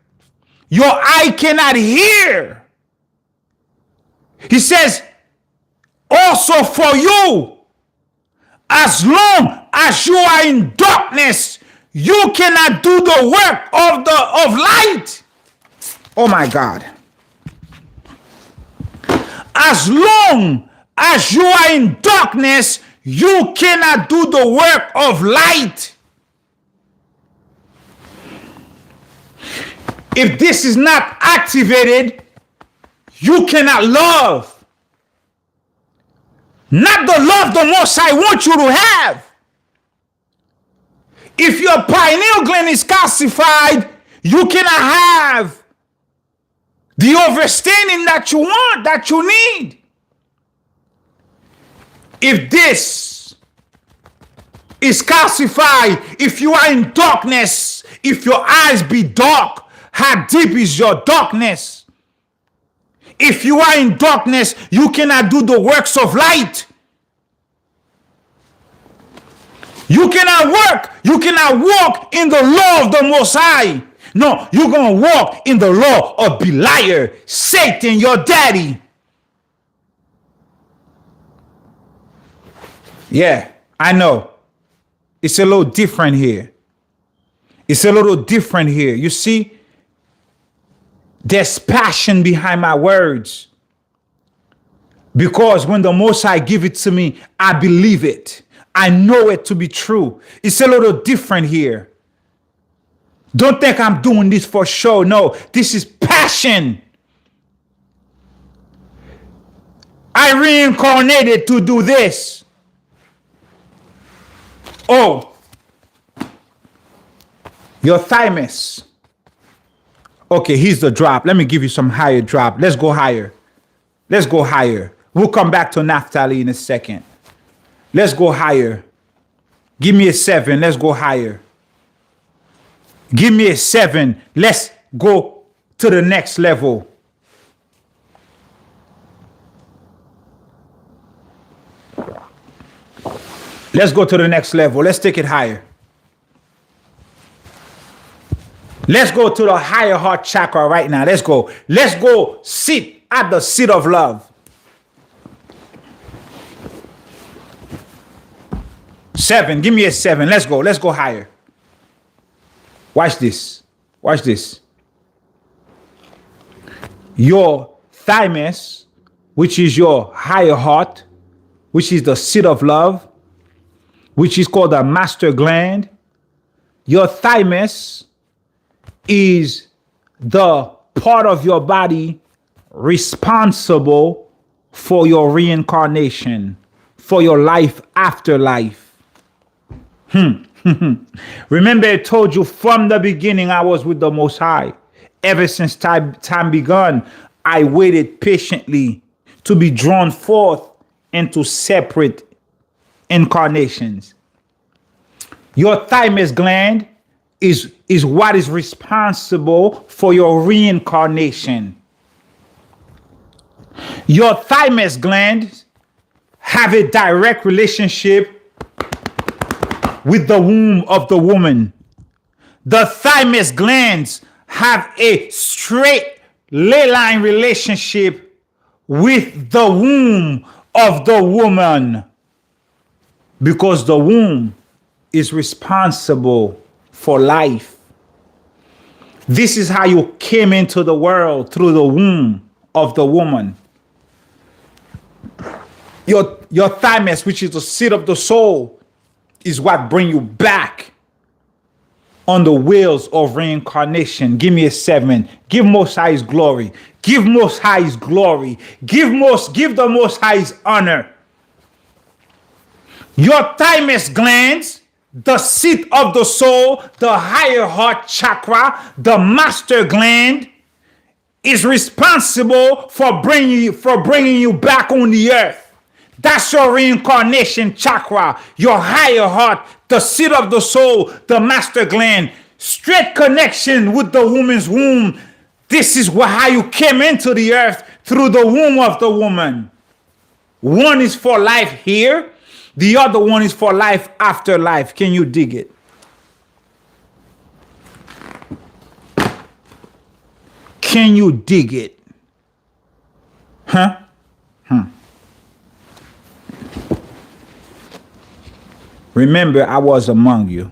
Your eye cannot hear. He says, Also for you, as long as you are in darkness, you cannot do the work of light. Oh my God. As long as you are in darkness, you cannot do the work of light. If this is not activated, you cannot love. Not the love the Most High wants you to have. If your pineal gland is calcified, you cannot have the understanding that you want, that you need. If this is calcified, if you are in darkness, if your eyes be dark, how deep is your darkness? If you are in darkness, you cannot do the works of light. You cannot work. You cannot walk in the law of the Most High. No, you're going to walk in the law of Beliar, Satan, your daddy. Yeah, I know. It's a little different here. It's a little different here. You see, there's passion behind my words. Because when the Most High give it to me, I believe it. I know it to be true. It's a little different here. Don't think I'm doing this for show. No, this is passion. I reincarnated to do this. Oh, your thymus. Okay, here's the drop. Let me give you some higher drop. Let's go higher. Let's go higher. We'll come back to Naphtali in a second. Let's go higher. Give me a 7. Let's go higher. Give me a 7. Let's go to the next level. Let's go to the next level. Let's take it higher. Let's go to the higher heart chakra right now. Let's go. Let's go sit at the seat of love. 7. Give me a 7. Let's go. Let's go higher. Watch this. Watch this. Your thymus, which is your higher heart, which is the seat of love, which is called the master gland. Your thymus is the part of your body responsible for your reincarnation, for your life after life. Remember, I told you from the beginning I was with the Most High. Ever since time begun, I waited patiently to be drawn forth into separate incarnations. Your thymus gland is what is responsible for your reincarnation. Your thymus gland have a direct relationship with the womb of the woman. The thymus glands have a straight ley line relationship with the womb of the woman, because the womb is responsible for life. This is how you came into the world, through the womb of the woman. Your thymus, which is the seat of the soul, is what bring you back on the wheels of reincarnation. Give me a 7. Give Most High His glory. Give Most High His glory. Give the Most High His honor. Your thymus glands, the seat of the soul, the higher heart chakra, the master gland, is responsible for bringing you back on the earth. That's your reincarnation chakra, your higher heart, the seat of the soul, the master gland, straight connection with the woman's womb. This is how you came into the earth, through the womb of the woman. One is for life here. The other one is for life after life. Can you dig it? Can you dig it? Huh? Remember, I was among you.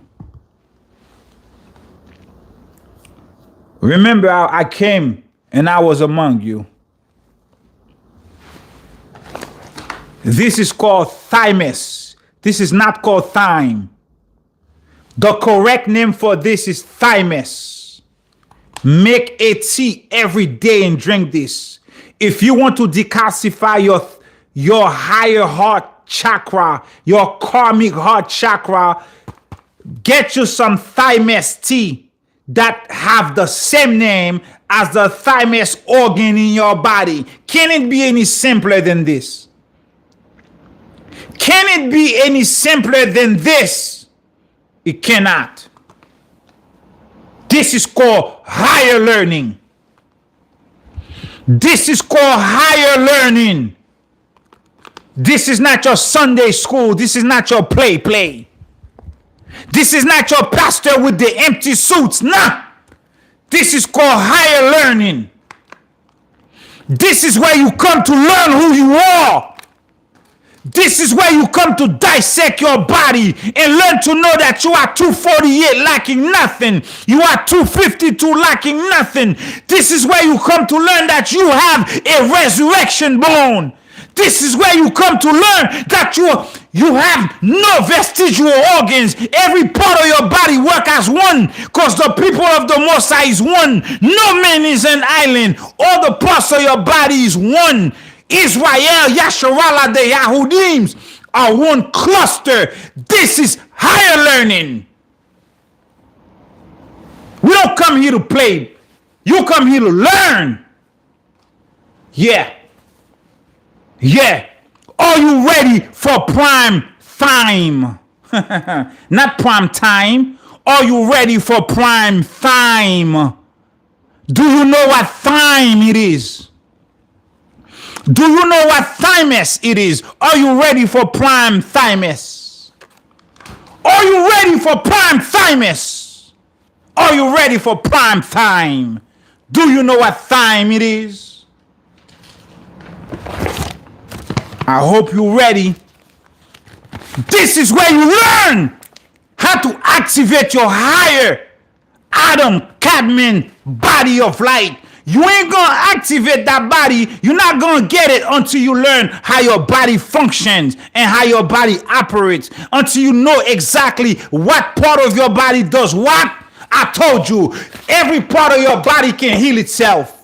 Remember, I came and I was among you. This is called thymus. This is not called thyme. The correct name for this is thymus. Make a tea every day and drink this. If you want to decalcify your higher heart chakra, your karmic heart chakra, get you some thymus tea that have the same name as the thymus organ in your body. Can it be any simpler than this? Can it be any simpler than this? It cannot. This is called higher learning. This is called higher learning. This is not your Sunday school. This is not your play. This is not your pastor with the empty suits. Nah. This is called higher learning. This is where you come to learn who you are. This is where you come to dissect your body and learn to know that you are 248 lacking nothing. You are 252 lacking nothing. This is where you come to learn that you have a resurrection bone. This is where you come to learn that you have no vestigial organs. Every part of your body work as one, because the people of the Most High is one. No man is an island. All the parts of your body is one. Israel, Yasharallah, the Yahudims are one cluster. This is higher learning. We don't come here to play. You come here to learn. Yeah. Are you ready for prime time? Not prime time. Are you ready for prime time? Do you know what time it is? Do you know what thymus it is? Are you ready for prime thymus? Are you ready for prime thymus? Are you ready for prime time? Do you know what time it is? I hope you're ready. This is where you learn how to activate your higher Adam Cadman body of light. You ain't gonna activate that body. You're not gonna get it until you learn how your body functions and how your body operates. Until you know exactly what part of your body does what. I told you, every part of your body can heal itself.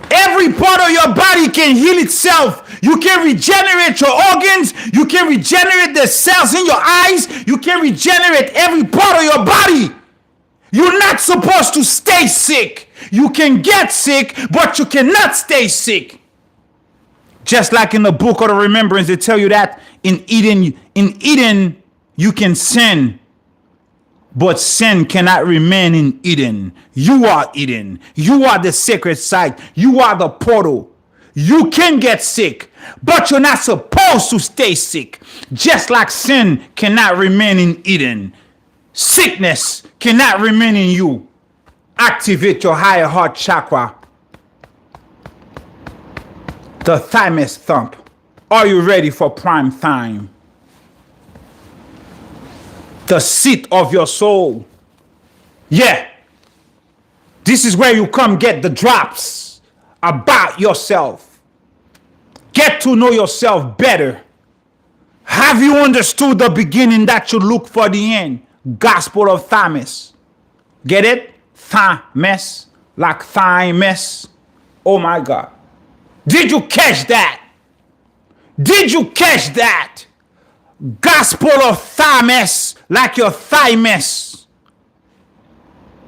Every part of your body can heal itself. You can regenerate your organs. You can regenerate the cells in your eyes. You can regenerate every part of your body. You're not supposed to stay sick. You can get sick, but you cannot stay sick. Just like in the book of the remembrance, they tell you that in Eden, you can sin, but sin cannot remain in Eden. You are Eden. You are the sacred site. You are the portal. You can get sick, but you're not supposed to stay sick. Just like sin cannot remain in Eden. Sickness cannot remain in you. Activate your higher heart chakra. The thymus thump. Are you ready for prime time? The seat of your soul. Yeah. This is where you come get the drops about yourself. Get to know yourself better. Have you understood the beginning that you look for the end? Gospel of Thymus. Get it? Thymus. Like thymus. Oh my God. Did you catch that? Did you catch that? Gospel of Thymus. Like your thymus.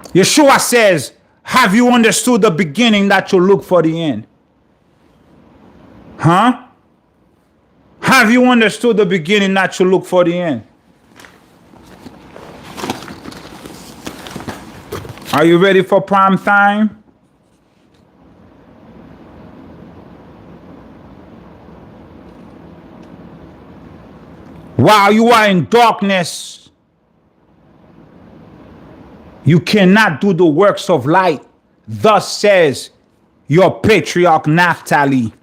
Yeshua says, have you understood the beginning that you look for the end? Huh? Have you understood the beginning that you look for the end? Are you ready for prime time? While you are in darkness, you cannot do the works of light. Thus says your patriarch Naphtali.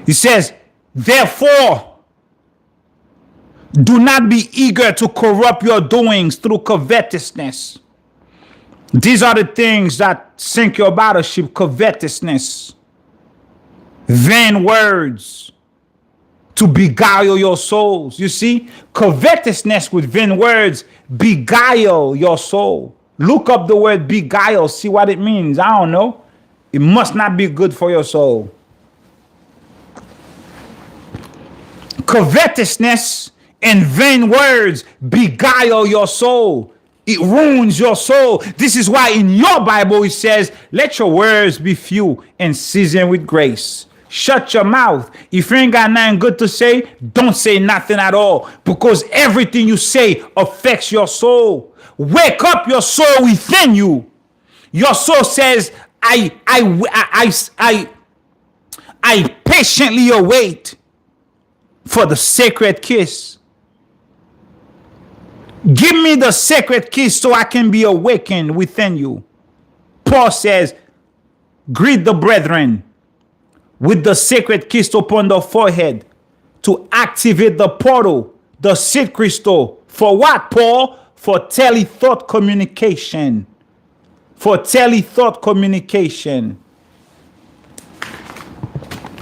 He says, Therefore, do not be eager to corrupt your doings through covetousness. These are the things that sink your battleship: covetousness, vain words, to beguile your souls. You see, covetousness with vain words beguile your soul. Look up the word beguile, see what it means. I don't know. It must not be good for your soul. Covetousness and vain words beguile your soul. It ruins your soul. This is why in your Bible it says, let your words be few and seasoned with grace. Shut your mouth. If you ain't got nothing good to say, don't say nothing at all, because everything you say affects your soul. Wake up your soul within you. Your soul says, I patiently await for the sacred kiss. Give me the sacred kiss so I can be awakened within you. Paul says, greet the brethren with the sacred kiss upon the forehead to activate the portal, the seed crystal. For what, Paul? For tele-thought communication. For tele-thought communication.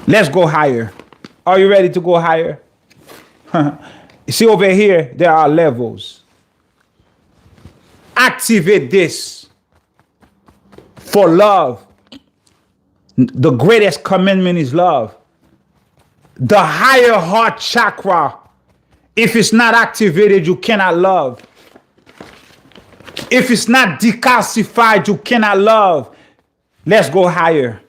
Let's go higher. Are you ready to go higher? You see over here, there are levels. Activate this for love. The greatest commandment is love. The higher heart chakra, if it's not activated, you cannot love. If it's not decalcified, you cannot love. Let's go higher.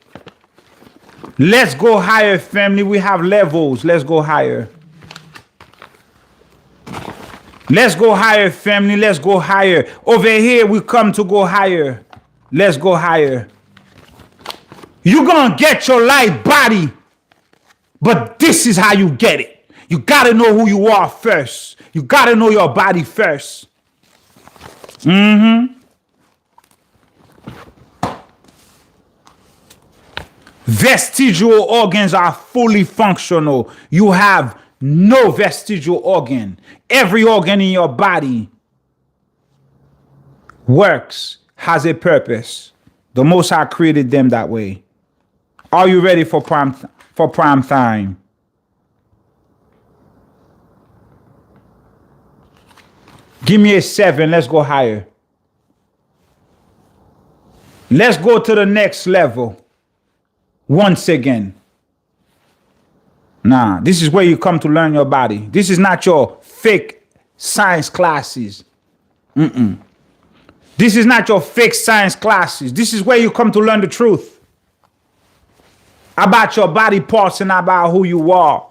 Let's go higher, family. We have levels. Let's go higher. Let's go higher, family. Let's go higher. Over here, we come to go higher. Let's go higher. You're going to get your light body, but this is how you get it. You got to know who you are first. You got to know your body first. Vestigial organs are fully functional. You have no vestigial organ. Every organ in your body works, has a purpose. The Most High created them that way. Are you ready for prime time? Give me a 7. Let's go higher. Let's go to the next level. Once again. Nah, this is where you come to learn your body. This is not your fake science classes. This is not your fake science classes. This is where you come to learn the truth about your body parts and about who you are.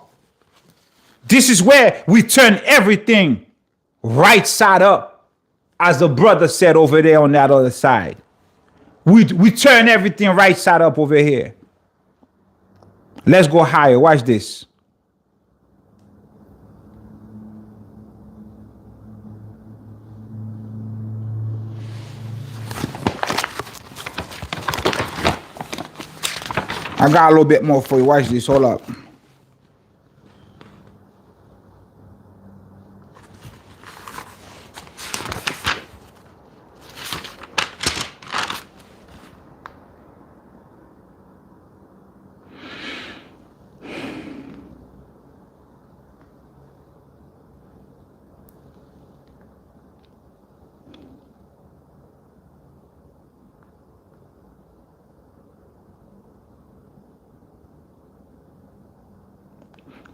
This is where we turn everything right side up, as the brother said over there on that other side. We turn everything right side up over here. Let's go higher. Watch this. I got a little bit more for you. Watch this. Hold up.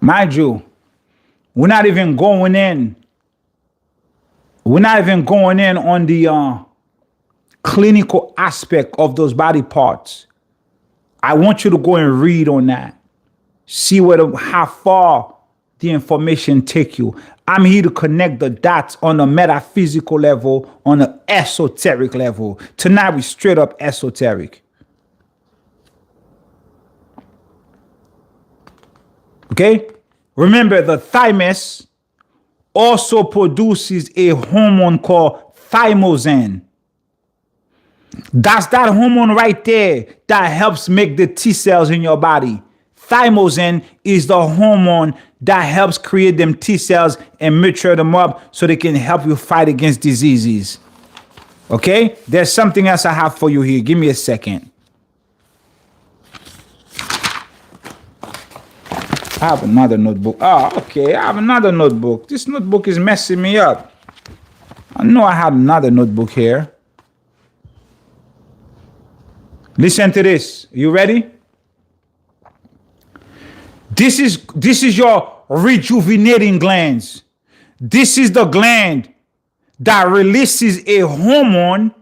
Mind you, we're not even going in. We're not even going in on the clinical aspect of those body parts. I want you to go and read on that. See how far the information take you. I'm here to connect the dots on a metaphysical level, on an esoteric level. Tonight we straight up esoteric. Okay? Remember, the thymus also produces a hormone called thymosin. That's that hormone right there that helps make the T cells in your body. thymosin is the hormone that helps create them T cells and mature them up so they can help you fight against diseases. Okay? There's something else I have for you here. Give me a second. I have another notebook. Oh, okay. I have another notebook. This notebook is messing me up. I know I had another notebook here. Listen to this. You ready? This is your rejuvenating glands. This is the gland that releases a hormone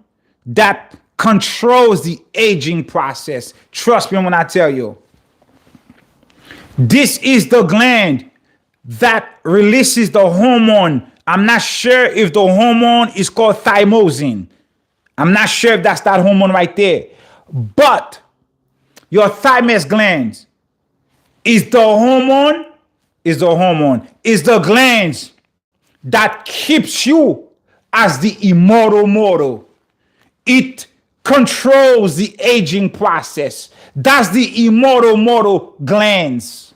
that controls the aging process. Trust me when I tell you. This is the gland that releases the hormone. I'm not sure if the hormone is called thymosin. I'm not sure if that's that hormone right there. But your thymus glands is the hormone, is the glands that keeps you as the immortal mortal. It controls the aging process. That's the immortal mortal glands.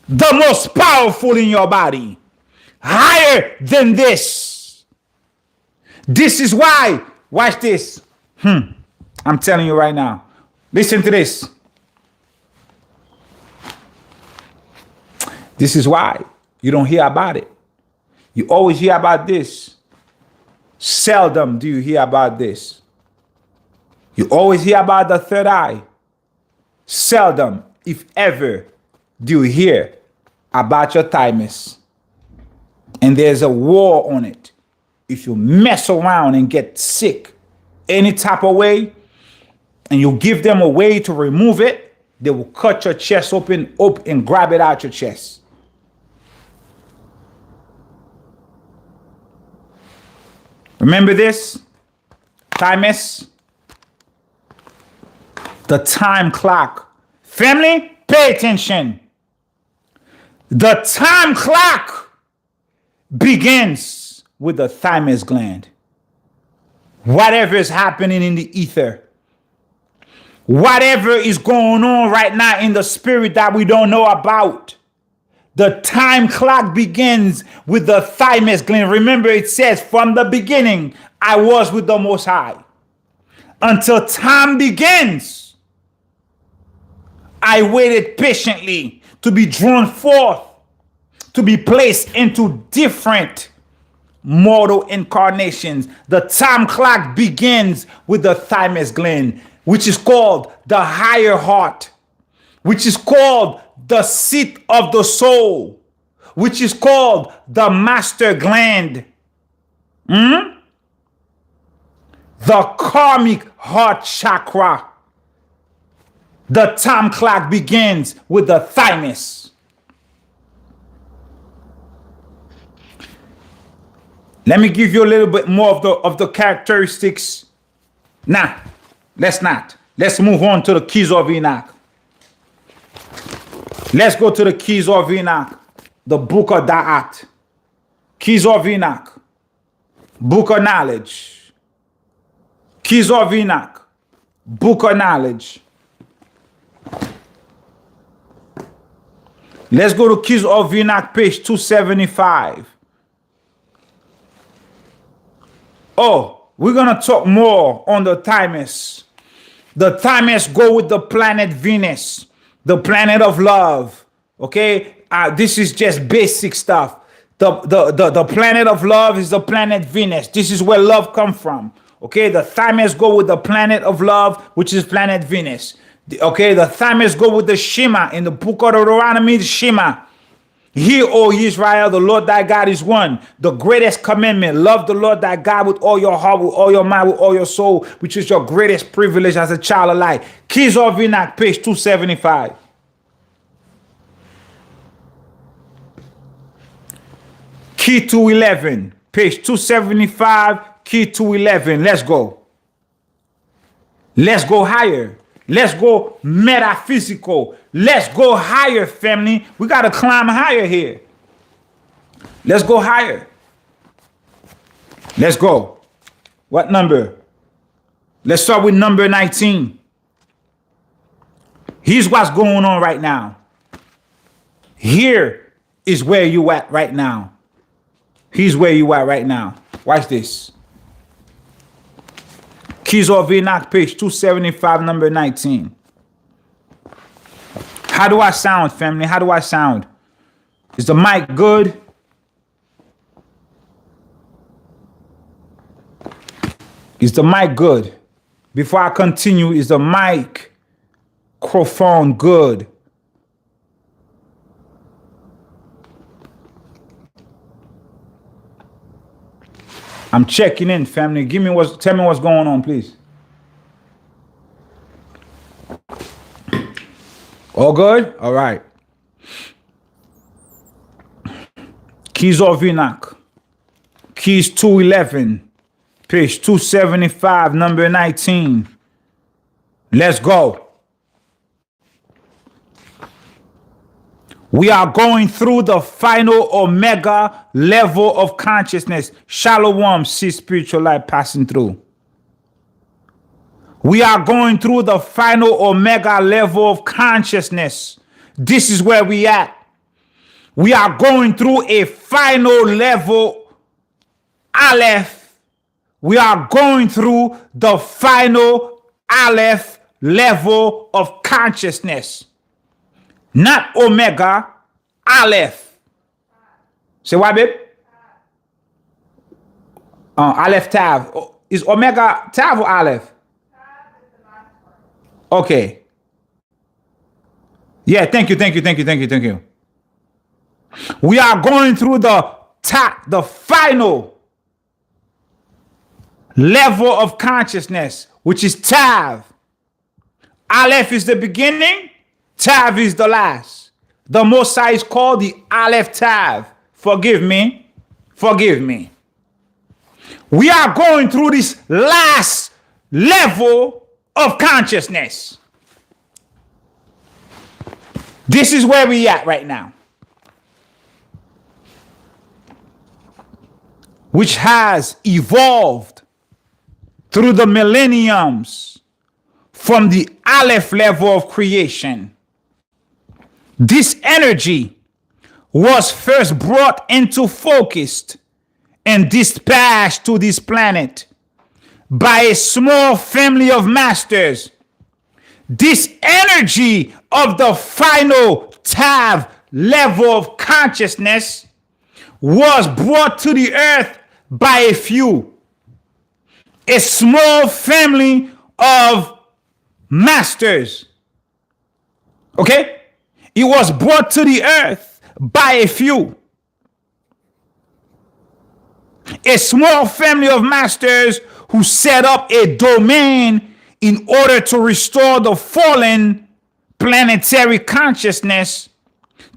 The most powerful in your body. Higher than this. This is why, watch this. I'm telling you right now. Listen to this. This is why you don't hear about it. You always hear about this. Seldom do you hear about this. You always hear about the third eye. Seldom, if ever, do you hear about your thymus. And there's a war on it. If you mess around and get sick any type of way, and you give them a way to remove it, they will cut your chest open and grab it out your chest. Remember this? Thymus. The time clock. Family, pay attention. The time clock begins with the thymus gland. Whatever is happening in the ether, whatever is going on right now in the spirit that we don't know about, the time clock begins with the thymus gland. Remember, it says, from the beginning, I was with the Most High. Until time begins, I waited patiently to be drawn forth, to be placed into different mortal incarnations. The time clock begins with the thymus gland, which is called the higher heart, which is called the seat of the soul, which is called the master gland. The karmic heart chakra. The time clock begins with the thymus. Let me give you a little bit more of the characteristics. Nah, let's not. Let's move on to the keys of Enoch. Let's go to the keys of Enoch, the book of Da'at. Keys of Enoch, book of knowledge. Keys of Enoch, book of knowledge. Let's go to Keys of Enoch, page 275. Oh, we're going to talk more on the thymus. The thymus go with the planet Venus, the planet of love. Okay? This is just basic stuff. The planet of love is the planet Venus. This is where love comes from. Okay? The thymus go with the planet of love, which is planet Venus. Okay? The thymus go with the Shema. In the book of Deuteronomy, the Shema. Hear, O Israel, the Lord thy God is one. The greatest commandment, love the Lord thy God with all your heart, with all your mind, with all your soul, which is your greatest privilege as a child of light. Keys of Enoch, page 275. Key 211, page 275, key 211. Let's go. Let's go higher. Let's go metaphysical. Let's go higher, family. We got to climb higher here. Let's go higher. Let's go. What number? Let's start with number 19. Here's what's going on right now. Here is where you at right now. Here's where you at right now. Watch this. Keys of Enoch, page 275, number 19. How do I sound, family? How do I sound? Is the mic good? Is the mic good? Before I continue, is the microphone good? I'm checking in, family. Tell me what's going on, please. All good? All right. Keys of Enoch. Keys 211. Page 275, number 19. Let's go. We are going through the final omega level of consciousness. Shalom, see spiritual light passing through. We are going through the final omega level of consciousness. This is where we at. We are going through a final level, Aleph. We are going through the final Aleph level of consciousness. Not omega, Aleph. Say what, babe? Aleph Tav. Is omega Tav or Aleph? Okay. Yeah, thank you. We are going through the final level of consciousness, which is Tav. Aleph is the beginning, Tav is the last. The Most High is called the Aleph Tav. Forgive me. We are going through this last level of consciousness. This is where we at right now. Which has evolved through the millenniums from the Aleph level of creation. This energy was first brought into focus and dispatched to this planet by a small family of masters. This energy of the final Tav level of consciousness was brought to the earth by a few. A small family of masters. Okay? It was brought to the earth by a few. A small family of masters who set up a domain in order to restore the fallen planetary consciousness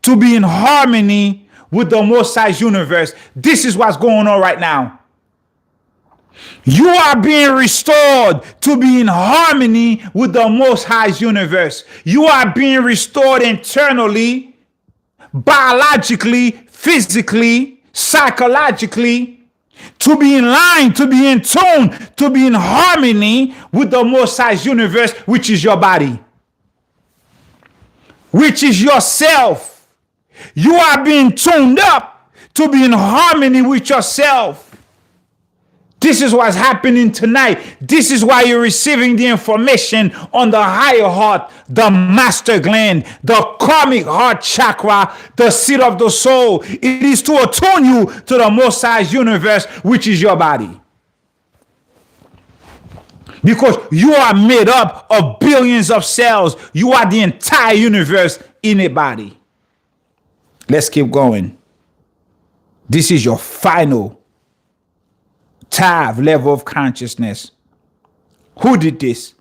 to be in harmony with the Most High's universe. This is what's going on right now. You are being restored to be in harmony with the Most High's universe. You are being restored internally, biologically, physically, psychologically, to be in line, to be in tune, to be in harmony with the Most High's universe, which is your body, which is yourself. You are being tuned up to be in harmony with yourself. This is what's happening tonight. This is why you're receiving the information on the higher heart, the master gland, the karmic heart chakra, the seat of the soul. It is to attune you to the Most High's universe, which is your body. Because you are made up of billions of cells. You are the entire universe in a body. Let's keep going. This is your final Tav level of consciousness. Who did this?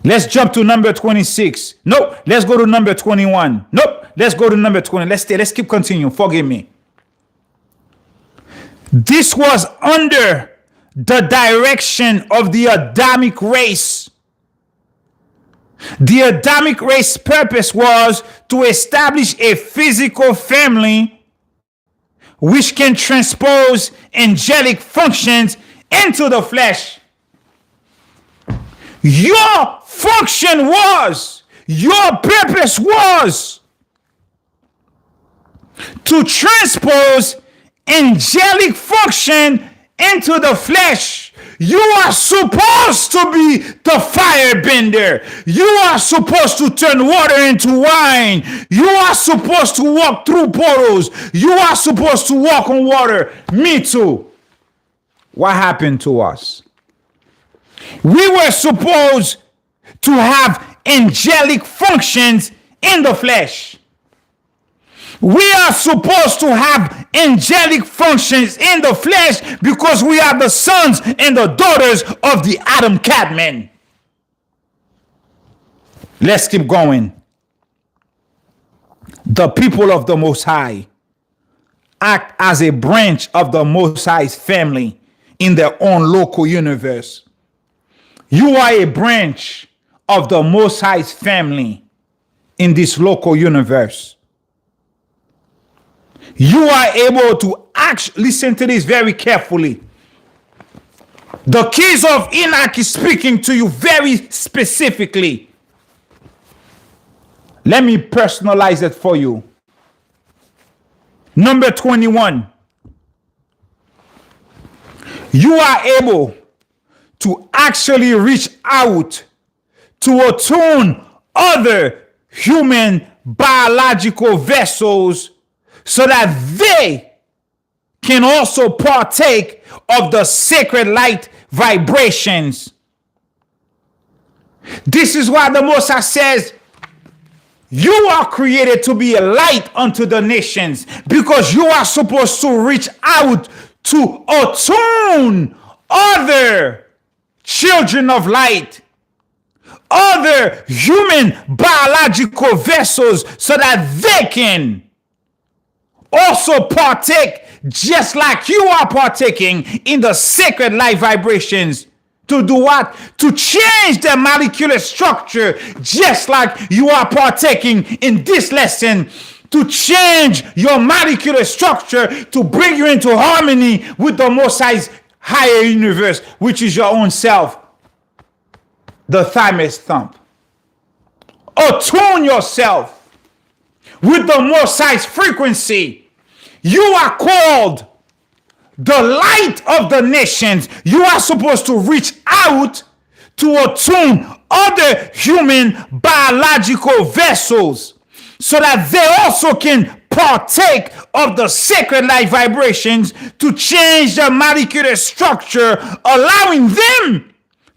Let's jump to number 26. Nope. Let's go to number 21. Nope. Let's go to number 20. Let's keep continuing. Forgive me. This was under the direction of the Adamic race. The Adamic race's purpose was to establish a physical family which can transpose angelic functions into the flesh. Your function was Your purpose was to transpose angelic function into the flesh. You are supposed to be the firebender. You are supposed to turn water into wine. You are supposed to walk through portals. You are supposed to walk on water. Me too. What happened to us? We were supposed to have angelic functions in the flesh. We are supposed to have angelic functions in the flesh because we are the sons and the daughters of the Adam Cadman. Let's keep going. The people of the Most High act as a branch of the Most High's family in their own local universe. You are a branch of the Most High's family in this local universe. You are able to listen to this very carefully. The keys of Enoch is speaking to you very specifically. Let me personalize it for you. Number 21. You are able to actually reach out to attune other human biological vessels so that they can also partake of the sacred light vibrations. This is why the Most High says, you are created to be a light unto the nations, because you are supposed to reach out to attune other children of light, other human biological vessels, so that they can also partake just like you are partaking in the sacred light vibrations. To do what? To change their molecular structure just like you are partaking in this lesson. To change your molecular structure to bring you into harmony with the Most High's higher universe, which is your own self. The Thymus thump. Attune yourself with the Most High's frequency. You are called the light of the nations. You are supposed to reach out to attune other human biological vessels so that they also can partake of the sacred light vibrations to change their molecular structure, allowing them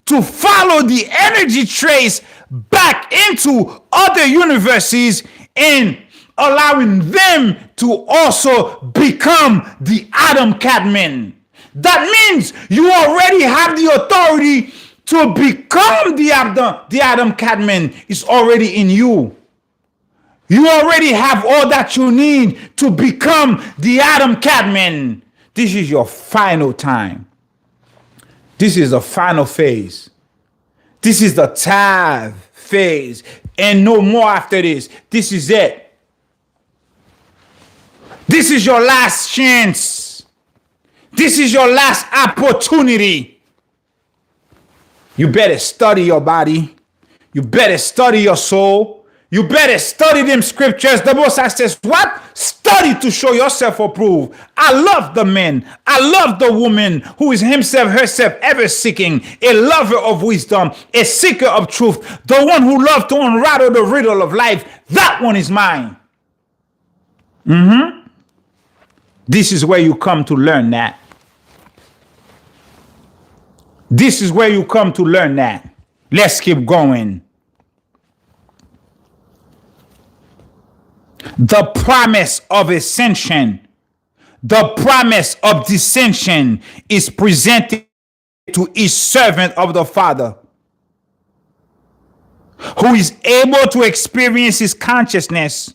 to follow the energy trace back into other universes and allowing them to also become the Adam Cadman. That means you already have the authority to become the Adam Cadman. It's already in you. You already have all that you need to become the Adam Cadman. This is your final time. This is the final phase. This is the tithe phase. And no more after this. This is it. This is your last chance. This is your last opportunity. You better study your body. You better study your soul. You better study them scriptures. The Most High says, what? Study to show yourself approved. I love the man. I love the woman who is himself, herself, ever seeking, a lover of wisdom, a seeker of truth, the one who loves to unravel the riddle of life. That one is mine. This is where you come to learn that. This is where you come to learn that. Let's keep going. The promise of ascension, the promise of dissension is presented to each servant of the Father who is able to experience his consciousness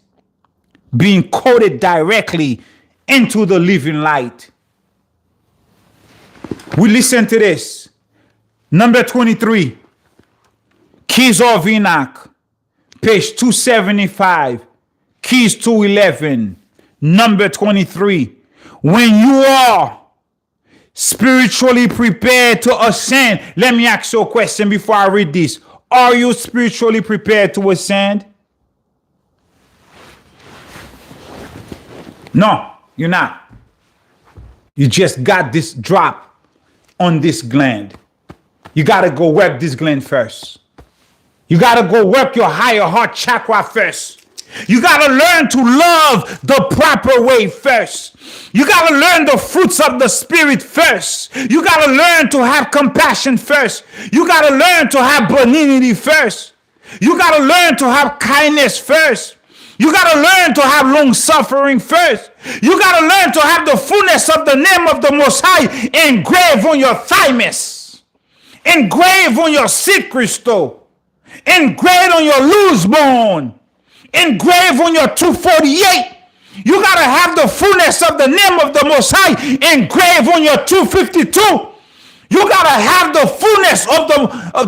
being coded directly into the living light. We listen to this. Number 23. Keys of Enoch. Page 275. Keys 211. Number 23. When you are spiritually prepared to ascend. Let me ask you a question before I read this. Are you spiritually prepared to ascend? No, you're not. You just got this drop on this gland. You got to go work this gland first. You got to go work your higher heart chakra first. You got to learn to love the proper way first. You got to learn the fruits of the spirit first. You got to learn to have compassion first. You got to learn to have benignity first. You got to learn to have kindness first. You got to learn to have long suffering first. You got to learn to have the fullness of the name of the Most High engraved on your thymus, engraved on your seed crystal, engraved on your loose bone, engraved on your 248. You got to have the fullness of the name of the Most High engraved on your 252. You got to have the fullness of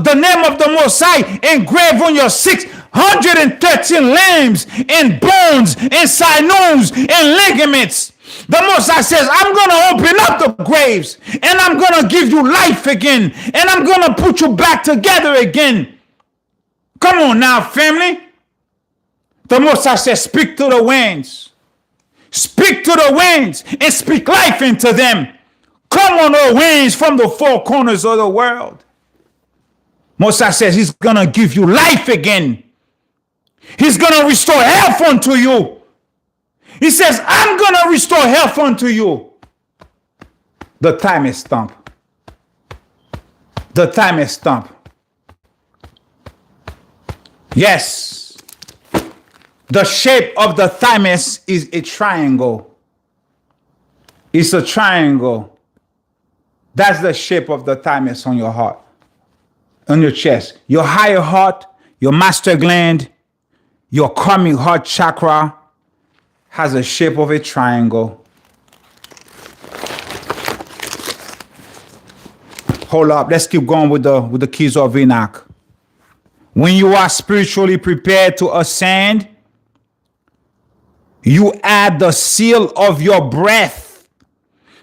the name of the Most High engraved on your 613 limbs and bones and sinews and ligaments. The Most High says, I'm going to open up the graves and I'm going to give you life again and I'm going to put you back together again. Come on now, family. The Most High says, speak to the winds. Speak to the winds and speak life into them. Come on, the winds from the four corners of the world. Most High says he's going to give you life again. He's going to restore health unto you. He says, I'm going to restore health unto you. The thymus stump. The thymus stump. Yes. The shape of the thymus is a triangle. It's a triangle. That's the shape of the thymus on your heart, on your chest. Your higher heart, your master gland, your karmic heart chakra has a shape of a triangle. Hold up. Let's keep going with the keys of Enoch. When you are spiritually prepared to ascend, you add the seal of your breath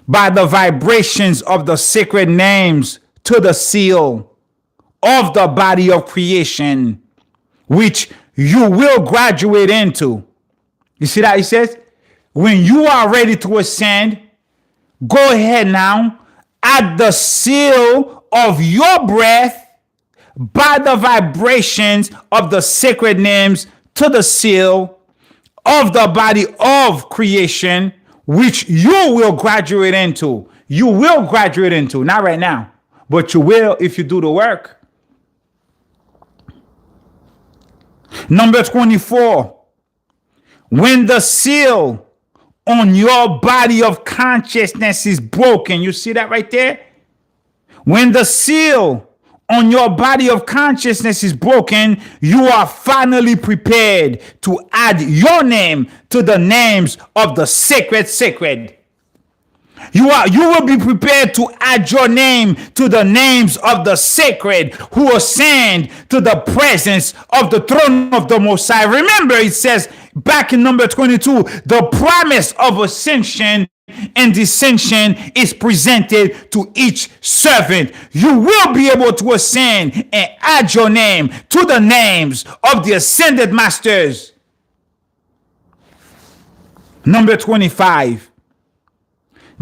by the vibrations of the sacred names to the seal of the body of creation, which you will graduate into. You see that? He says, when you are ready to ascend, go ahead now, add the seal of your breath by the vibrations of the sacred names to the seal of the body of creation, which you will graduate into. You will graduate into, not right now, but you will if you do the work. Number 24, when the seal on your body of consciousness is broken, you see that right there? When the seal on your body of consciousness is broken, you are finally prepared to add your name to the names of the sacred. You will be prepared to add your name to the names of the sacred who ascend to the presence of the throne of the Most High. Remember, it says back in number 22, the promise of ascension and dissension is presented to each servant. You will be able to ascend and add your name to the names of the ascended masters. Number 25.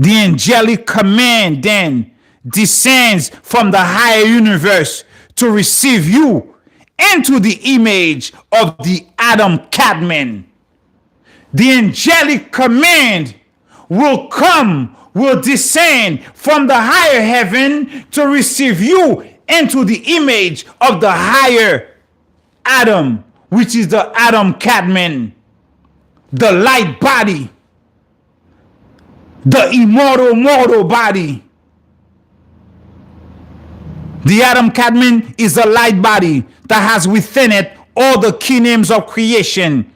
The angelic command then descends from the higher universe to receive you into the image of the Adam Cadman. The angelic command will descend from the higher heaven to receive you into the image of the higher Adam, which is the Adam Cadman, the light body, the immortal mortal body. The Adam Cadman is a light body that has within it all the key names of creation,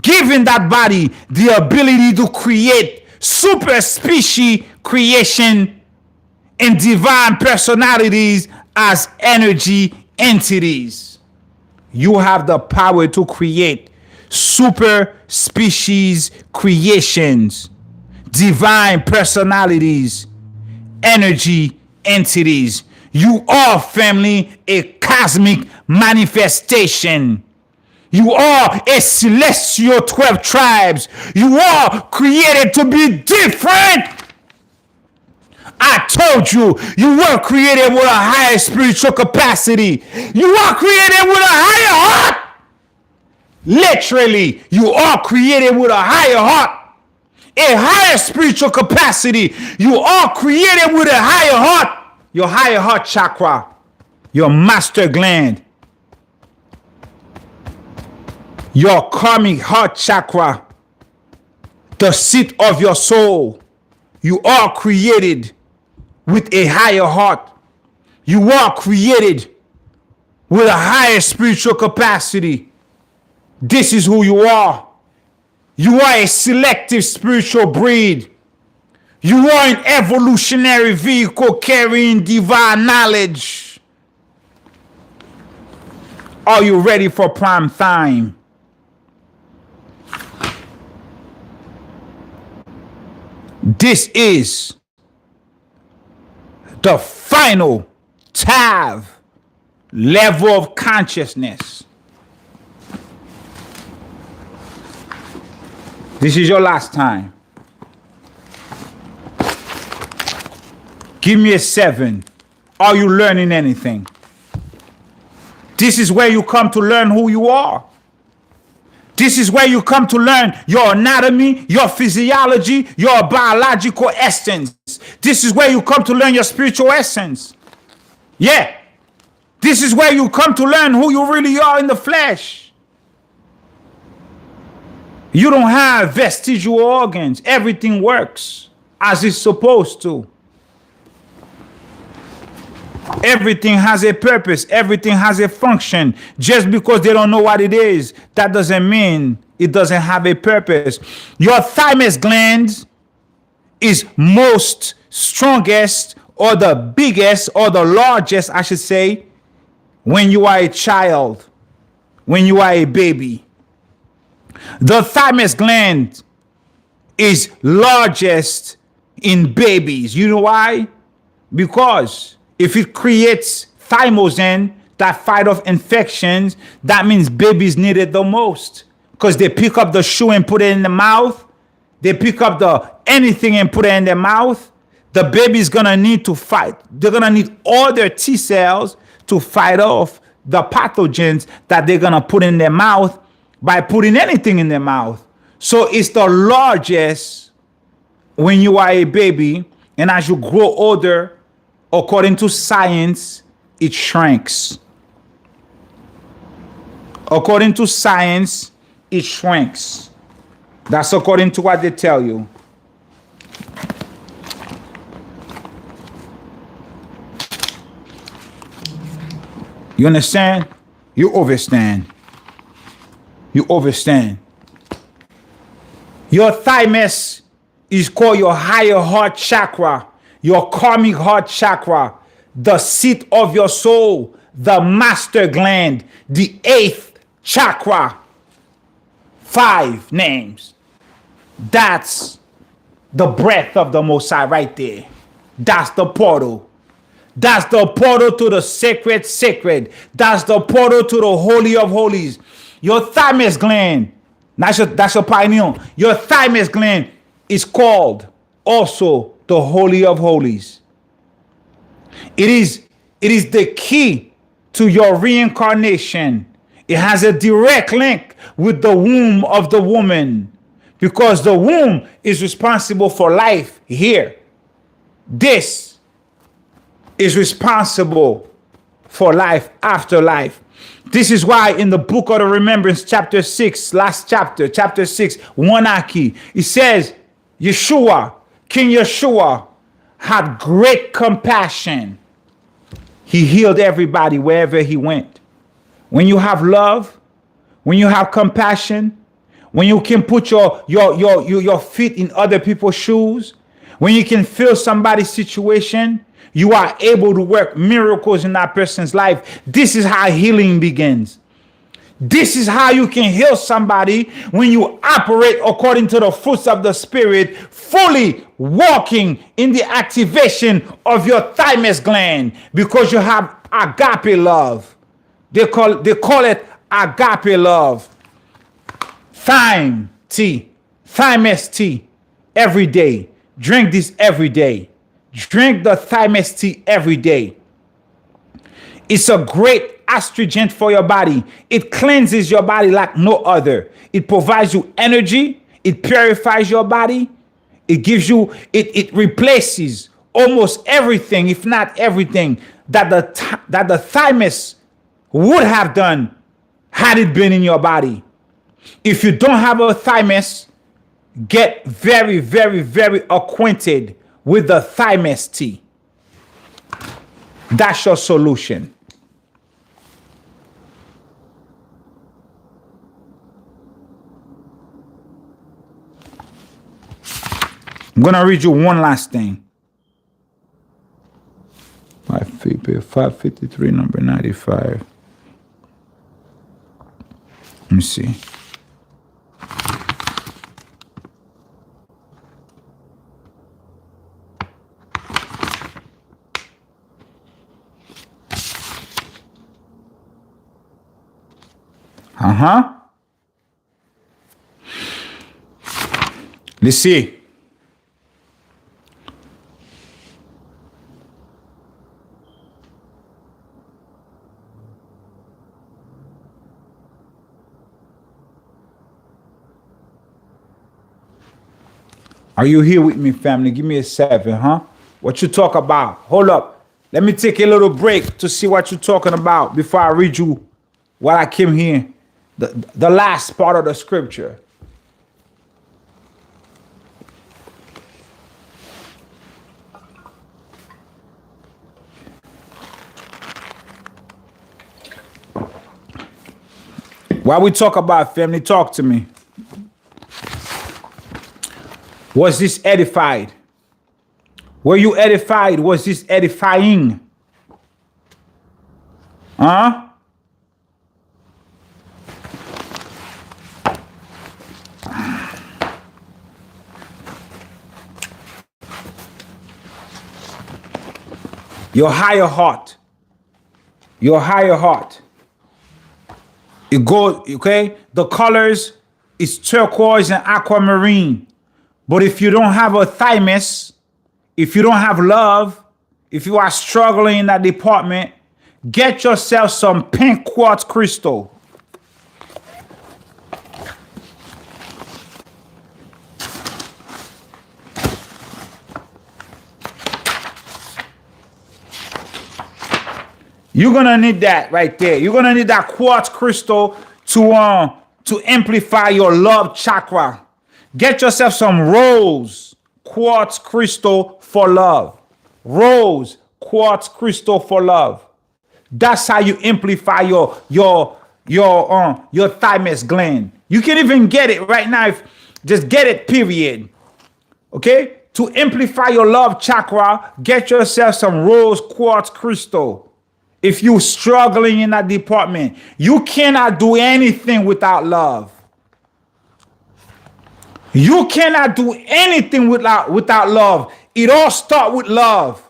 giving that body the ability to create super species creation and divine personalities as energy entities. You have the power to create super species creations, divine personalities, energy entities. You are, family, a cosmic manifestation. You are a celestial 12 tribes. You are created to be different. I told you, you were created with a higher spiritual capacity. You are created with a higher heart. Literally, you are created with a higher heart, a higher spiritual capacity. You are created with a higher heart. Your higher heart chakra, your master gland, your karmic heart chakra, the seat of your soul. You are created with a higher heart. You are created with a higher spiritual capacity. This is who you are. You are a selective spiritual breed. You are an evolutionary vehicle carrying divine knowledge. Are you ready for prime time? This is the final Tav level of consciousness. This is your last time. Give me a 7. Are you learning anything? This is where you come to learn who you are. This is where you come to learn your anatomy, your physiology, your biological essence. This is where you come to learn your spiritual essence. Yeah. This is where you come to learn who you really are in the flesh. You don't have vestigial organs. Everything works as it's supposed to. Everything has a purpose. Everything has a function. Just because they don't know what it is, that doesn't mean it doesn't have a purpose. Your thymus gland is most strongest, or the biggest, or the largest, I should say, when you are a child, when you are a baby. The thymus gland is largest in babies. You know why? Because if it creates thymosin, that fight off infections, that means babies need it the most. Because they pick up the shoe and put it in the mouth. They pick up the anything and put it in their mouth. The baby's gonna need to fight. They're gonna need all their T cells to fight off the pathogens that they're gonna put in their mouth by putting anything in their mouth. So it's the largest when you are a baby, and as you grow older, according to science, it shrinks. According to science, it shrinks. That's according to what they tell you. You understand? You overstand. You overstand. Your thymus is called your higher heart chakra, your karmic heart chakra, the seat of your soul, the master gland, the 8th chakra. 5 names. That's the breath of the Most High right there. That's the portal. That's the portal to the sacred. That's the portal to the Holy of Holies. Your thymus gland, that's your pioneer. Your thymus gland is called also the Holy of Holies. It is the key to your reincarnation. It has a direct link with the womb of the woman, because the womb is responsible for life here. This is responsible for life after life. This is why in the book of the remembrance, chapter 6, last chapter, chapter 6, Wanaki, it says, Yeshua, King Yeshua, had great compassion. He healed everybody wherever he went. When you have love, when you have compassion, when you can put your feet in other people's shoes, when you can feel somebody's situation, you are able to work miracles in that person's life. This is how healing begins. This is how you can heal somebody when you operate according to the fruits of the Spirit, fully walking in the activation of your thymus gland, because you have agape love. They call it agape love. Thymus tea every day. Drink this every day. Drink the thymus tea every day. It's a great astringent for your body. It cleanses your body like no other. It provides you energy. It purifies your body. It gives you, it replaces almost everything, if not everything, that the thymus would have done had it been in your body. If you don't have a thymus, get very, very, very acquainted with the thymus tea. That's your solution. I'm going to read you one last thing. 553, number 95. Let me see. Let's see. Are you here with me, family? Give me a 7, huh? What you talk about? Hold up. Let me take a little break to see what you're talking about before I read you what I came here, the last part of the scripture. While we talk about, family, talk to me. Was this edified? Were you edified? Was this edifying? Huh? Your higher heart. Your higher heart. It goes, okay? The colors is turquoise and aquamarine. But if you don't have a thymus, if you don't have love, if you are struggling in that department, get yourself some pink quartz crystal. You're gonna need that right there. You're gonna need that quartz crystal to amplify your love chakra. Get yourself some rose quartz crystal for love. Rose quartz crystal for love. That's how you amplify your thymus gland. You can even get it right now. Just get it, period. Okay? To amplify your love chakra, get yourself some rose quartz crystal. If you're struggling in that department, you cannot do anything without love. You cannot do anything without love. It all starts with love.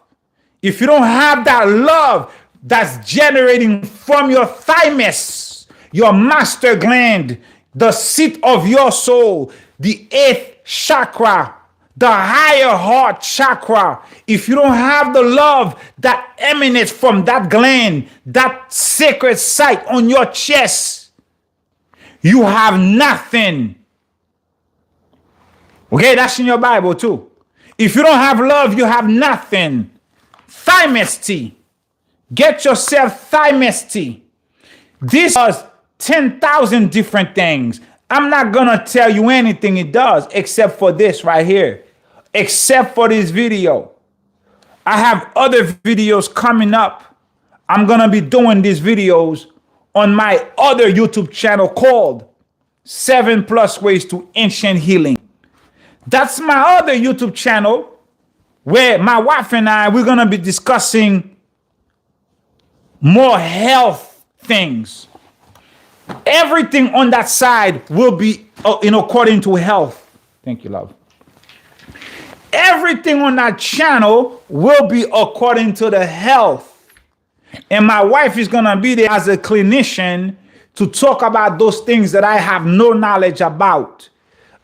If you don't have that love that's generating from your thymus, your master gland, the seat of your soul, the 8th chakra, the higher heart chakra, if you don't have the love that emanates from that gland, that sacred site on your chest, you have nothing. Okay, that's in your Bible too. If you don't have love, you have nothing. Thymus tea. Get yourself thymus tea. This does 10,000 different things. I'm not going to tell you anything it does except for this right here. Except for this video. I have other videos coming up. I'm going to be doing these videos on my other YouTube channel called 7+ Ways to Ancient Healing. That's my other YouTube channel where my wife and I, we're going to be discussing more health things. everything on that side will be according to health. Thank you, love. Everything on that channel will be according to the health. And my wife is going to be there as a clinician to talk about those things that I have no knowledge about.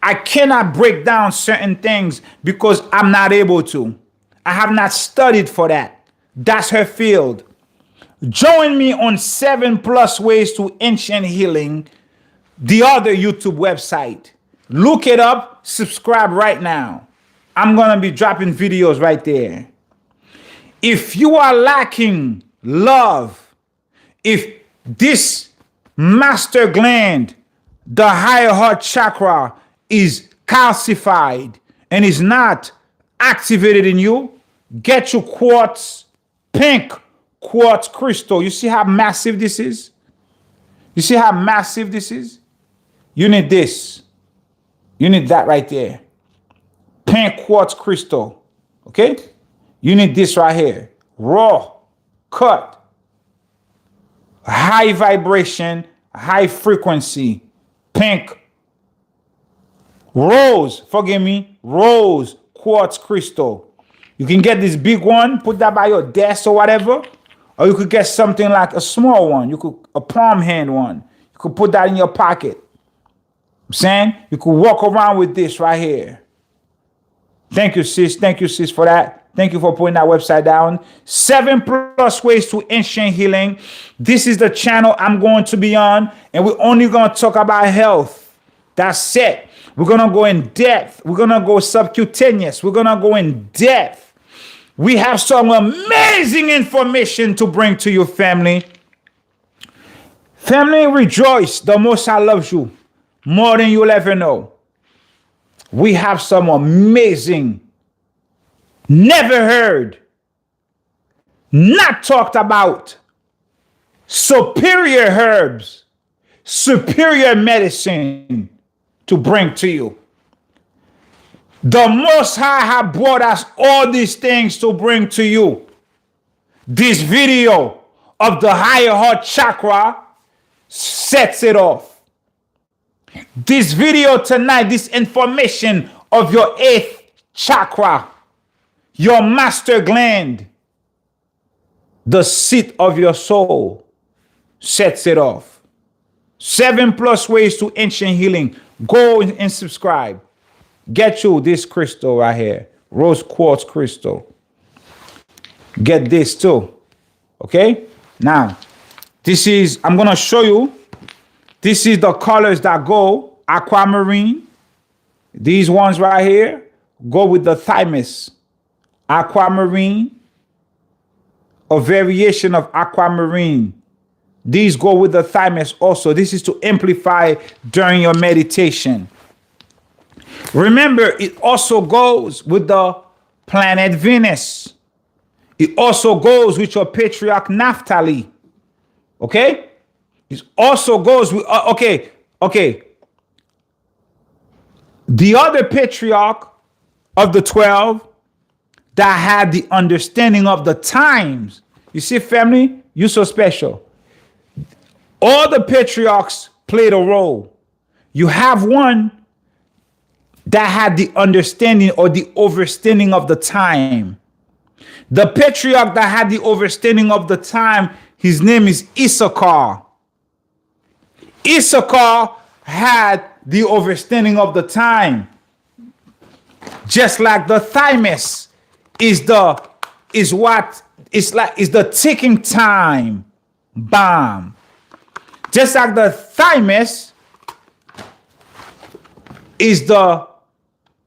I cannot break down certain things because I'm not able to. I have not studied for that. That's her field. Join me on 7+ Ways to Ancient Healing, the other YouTube website. Look it up, subscribe right now. I'm going to be dropping videos right there. If you are lacking love, if this master gland, the higher heart chakra, is calcified and is not activated in you, get your quartz, pink quartz crystal. You see how massive this is? You see how massive this is? You need this. You need that right there. Pink quartz crystal. Okay? You need this right here. Raw, cut, high vibration, high frequency, pink, rose quartz crystal. You can get this big one, put that by your desk or whatever, or you could get something like a small one. A palm hand one. You could put that in your pocket. I'm saying you could walk around with this right here. Thank you, sis. Thank you, sis, for that. Thank you for putting that website down. 7+ Ways to Ancient Healing. This is the channel I'm going to be on, and we're only going to talk about health. That's it. We're going to go in depth. We're going to go subcutaneous. We're going to go in depth. We have some amazing information to bring to your family. Family, rejoice. The Most High loves you more than you'll ever know. We have some amazing, never heard, not talked about, superior herbs, superior medicine to bring to you. The Most High have brought us all these things to bring to you. This video of the higher heart chakra sets it off. This video tonight, this information of your 8th chakra, your master gland, the seat of your soul, sets it off. 7+ Ways to Ancient Healing. Go and subscribe. Get you this crystal right here, rose quartz crystal. Get this too. Okay? Now, I'm going to show you. This is the colors that go. Aquamarine. These ones right here go with the Thymus. Aquamarine. A variation of aquamarine. These go with the Thymus also. This is to amplify during your meditation. Remember, it also goes with the planet Venus. It also goes with your patriarch Naphtali. Okay? It also goes with, okay. The other patriarch of the 12 that had the understanding of the times. You see, family, you're so special. All the patriarchs played a role. You have one that had the understanding or the overstanding of the time. The patriarch that had the overstanding of the time, his name is Issachar. Issachar had the overstanding of the time. Just like the Thymus is the ticking time bomb. Just like the Thymus is the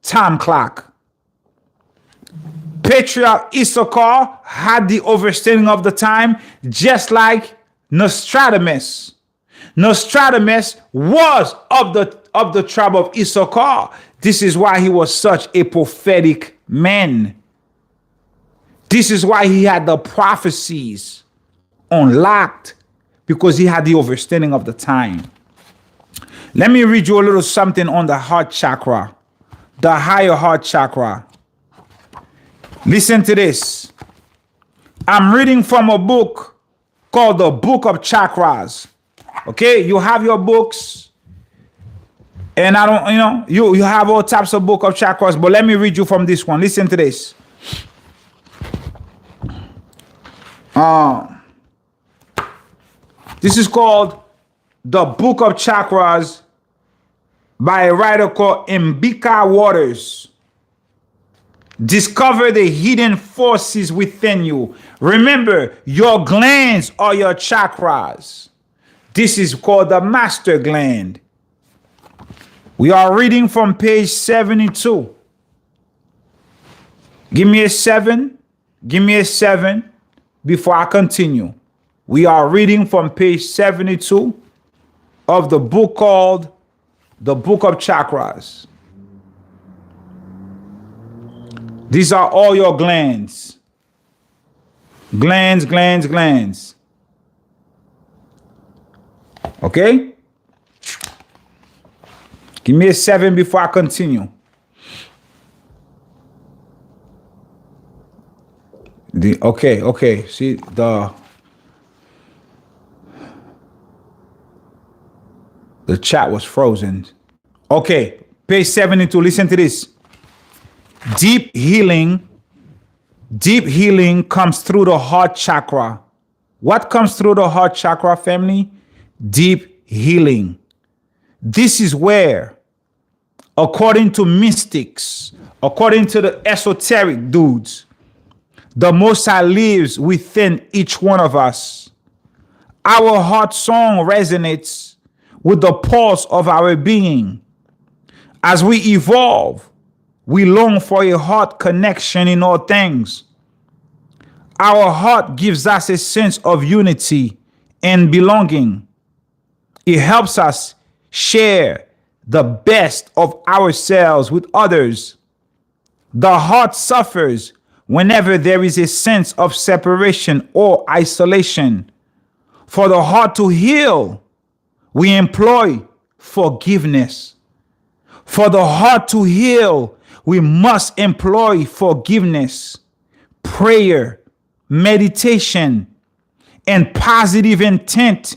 time clock. Patriarch Issachar had the overstanding of the time, just like Nostradamus. Nostradamus was of the tribe of Issachar. This is why he was such a prophetic man. This is why he had the prophecies unlocked, because he had the overstanding of the time. Let me read you a little something on the heart chakra, the higher heart chakra. Listen to this. I'm reading from a book called the Book of Chakras. Okay, you have your books, and I don't, you have all types of book of chakras, but let me read you from this one. Listen to this. This is called The Book of Chakras by a writer called Mbika Waters. Discover the hidden forces within you. Remember, your glands are your chakras. This is called the master gland. We are reading from page 72. Give me a 7. Give me a 7 before I continue. We are reading from page 72 of the book called The Book of Chakras. These are all your glands. Glands, glands, glands. Okay? Give me a 7 before I continue. Okay. See, the chat was frozen. Okay, page 72. Listen to this. Deep healing comes through the heart chakra. What comes through the heart chakra, family? Deep healing. This is where, according to mystics, according to the esoteric dudes, the Most High lives within each one of us. Our heart song resonates with the pulse of our being. As we evolve, we long for a heart connection in all things. Our heart gives us a sense of unity and belonging. It helps us share the best of ourselves with others. The heart suffers whenever there is a sense of separation or isolation. For the heart to heal, we employ forgiveness. For the heart to heal, we must employ forgiveness, prayer, meditation, and positive intent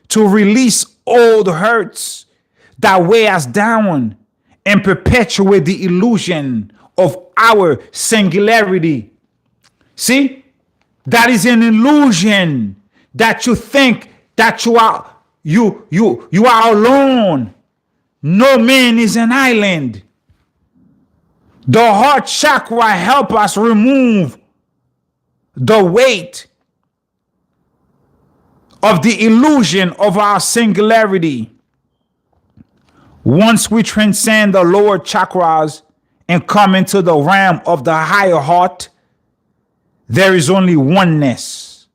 to release old hurts that weigh us down and perpetuate the illusion of our singularity. See, that is an illusion that you think that you are alone. No man is an island. The heart chakra help us remove the weight of the illusion of our singularity. Once we transcend the lower chakras and come into the realm of the higher heart, there is only oneness.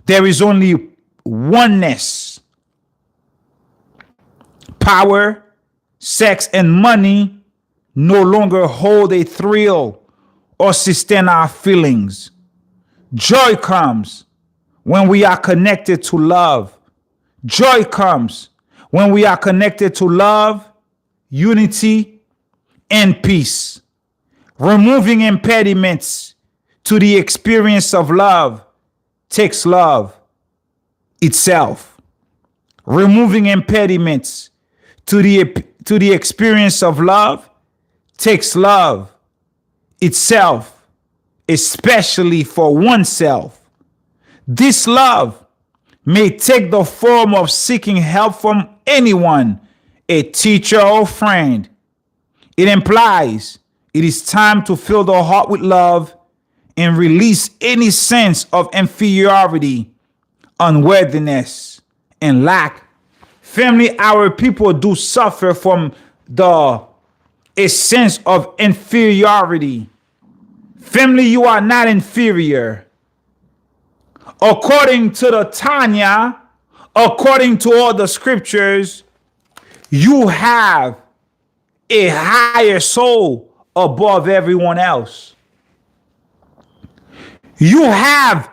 There is only oneness. Power, sex, and money no longer hold a thrill or sustain our feelings. Joy comes when we are connected to love. Joy comes when we are connected to love, unity, and peace. Removing impediments to the experience of love takes love itself. Removing impediments to the experience of love takes love itself, especially for oneself. This love may take the form of seeking help from anyone, a teacher or friend. It implies it is time to fill the heart with love and release any sense of inferiority, unworthiness, and lack. Family, our people do suffer from a sense of inferiority. Family, you are not inferior. According to the Tanya, according to all the scriptures, you have a higher soul above everyone else. You have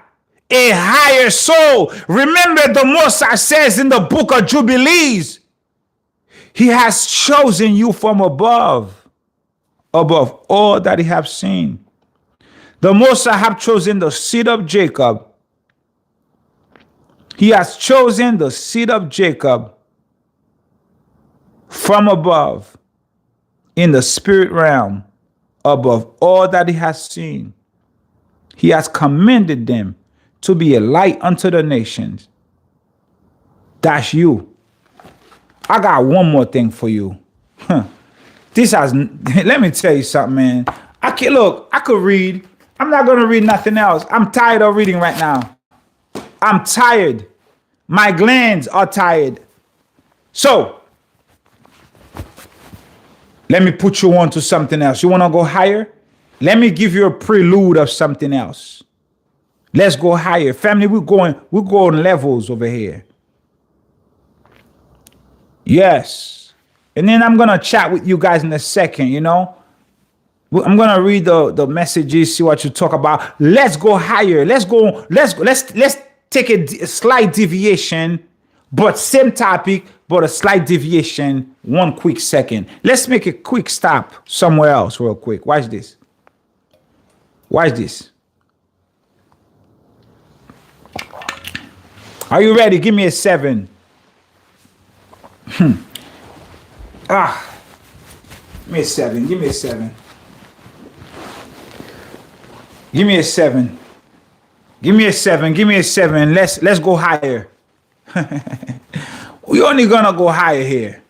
a higher soul. Remember, the Most High says in the book of Jubilees, He has chosen you from above all that He have seen. The Most High have chosen the seed of Jacob. He has chosen the seed of Jacob from above in the spirit realm above all that he has seen. He has commended them to be a light unto the nations. That's you. I got one more thing for you. This has, let me tell you something, man. I could read. I'm not going to read nothing else. I'm tired of reading right now. I'm tired. My glands are tired. So, let me put you on to something else. You want to go higher? Let me give you a prelude of something else. Let's go higher. Family, we're going levels over here. Yes. And then I'm going to chat with you guys in a second, you know. I'm going to read the messages, see what you talk about. Let's go higher. Let's take a slight deviation, but same topic, but a slight deviation, 1 quick second. Let's make a quick stop somewhere else real quick. Watch this. Watch this. Are you ready? Give me a 7. Give me a 7. Give me a 7. Give me a 7. Give me a 7. Give me a 7. Let's go higher. We only gonna go higher here.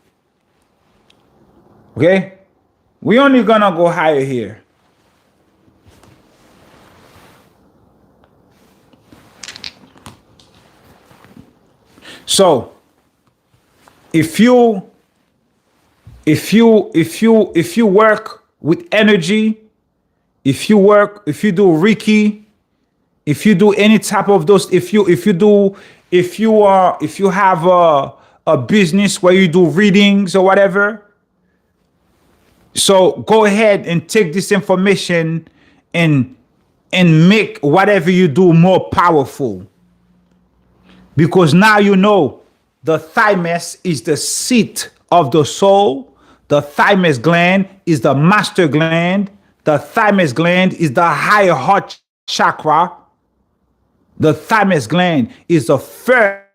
Okay? We only gonna go higher here. So if you work with energy, if you do Reiki, if you do any type of those, if you have a business where you do readings or whatever, so go ahead and take this information and make whatever you do more powerful. Because now you know the thymus is the seat of the soul. The thymus gland is the master gland. The thymus gland is the higher heart chakra. The thymus gland is the first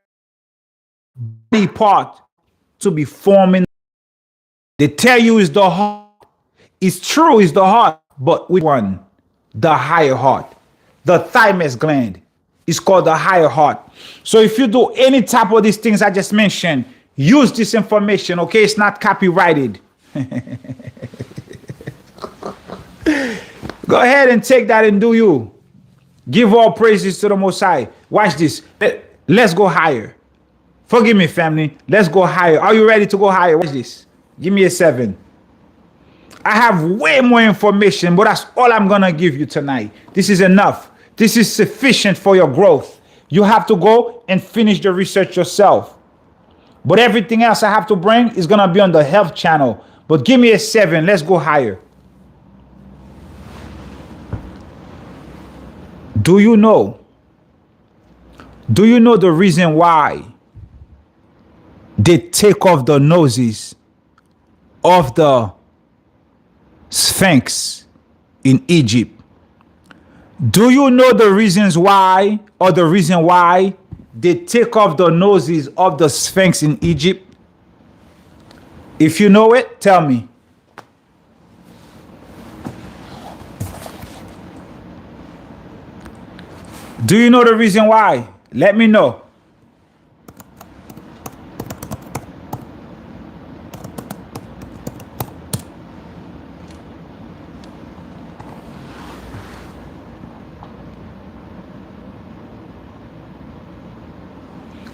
body part to be forming. They tell you it's the heart. It's true, it's the heart. But which one? The higher heart. The thymus gland is called the higher heart. So if you do any type of these things I just mentioned, use this information, okay? It's not copyrighted. Go ahead and take that and do you. Give all praises to the Most High. Watch this. Let's go higher. Forgive me, family. Let's go higher. Are you ready to go higher? Watch this. Give me a 7. I have way more information, but that's all I'm going to give you tonight. This is enough. This is sufficient for your growth. You have to go and finish the research yourself. But everything else I have to bring is going to be on the health channel. But give me a 7. Let's go higher. Do you know the reason why they take off the noses of the Sphinx in Egypt? Do you know the reasons why, or the reason why they take off the noses of the Sphinx in Egypt? If you know it, tell me. Do you know the reason why? Let me know.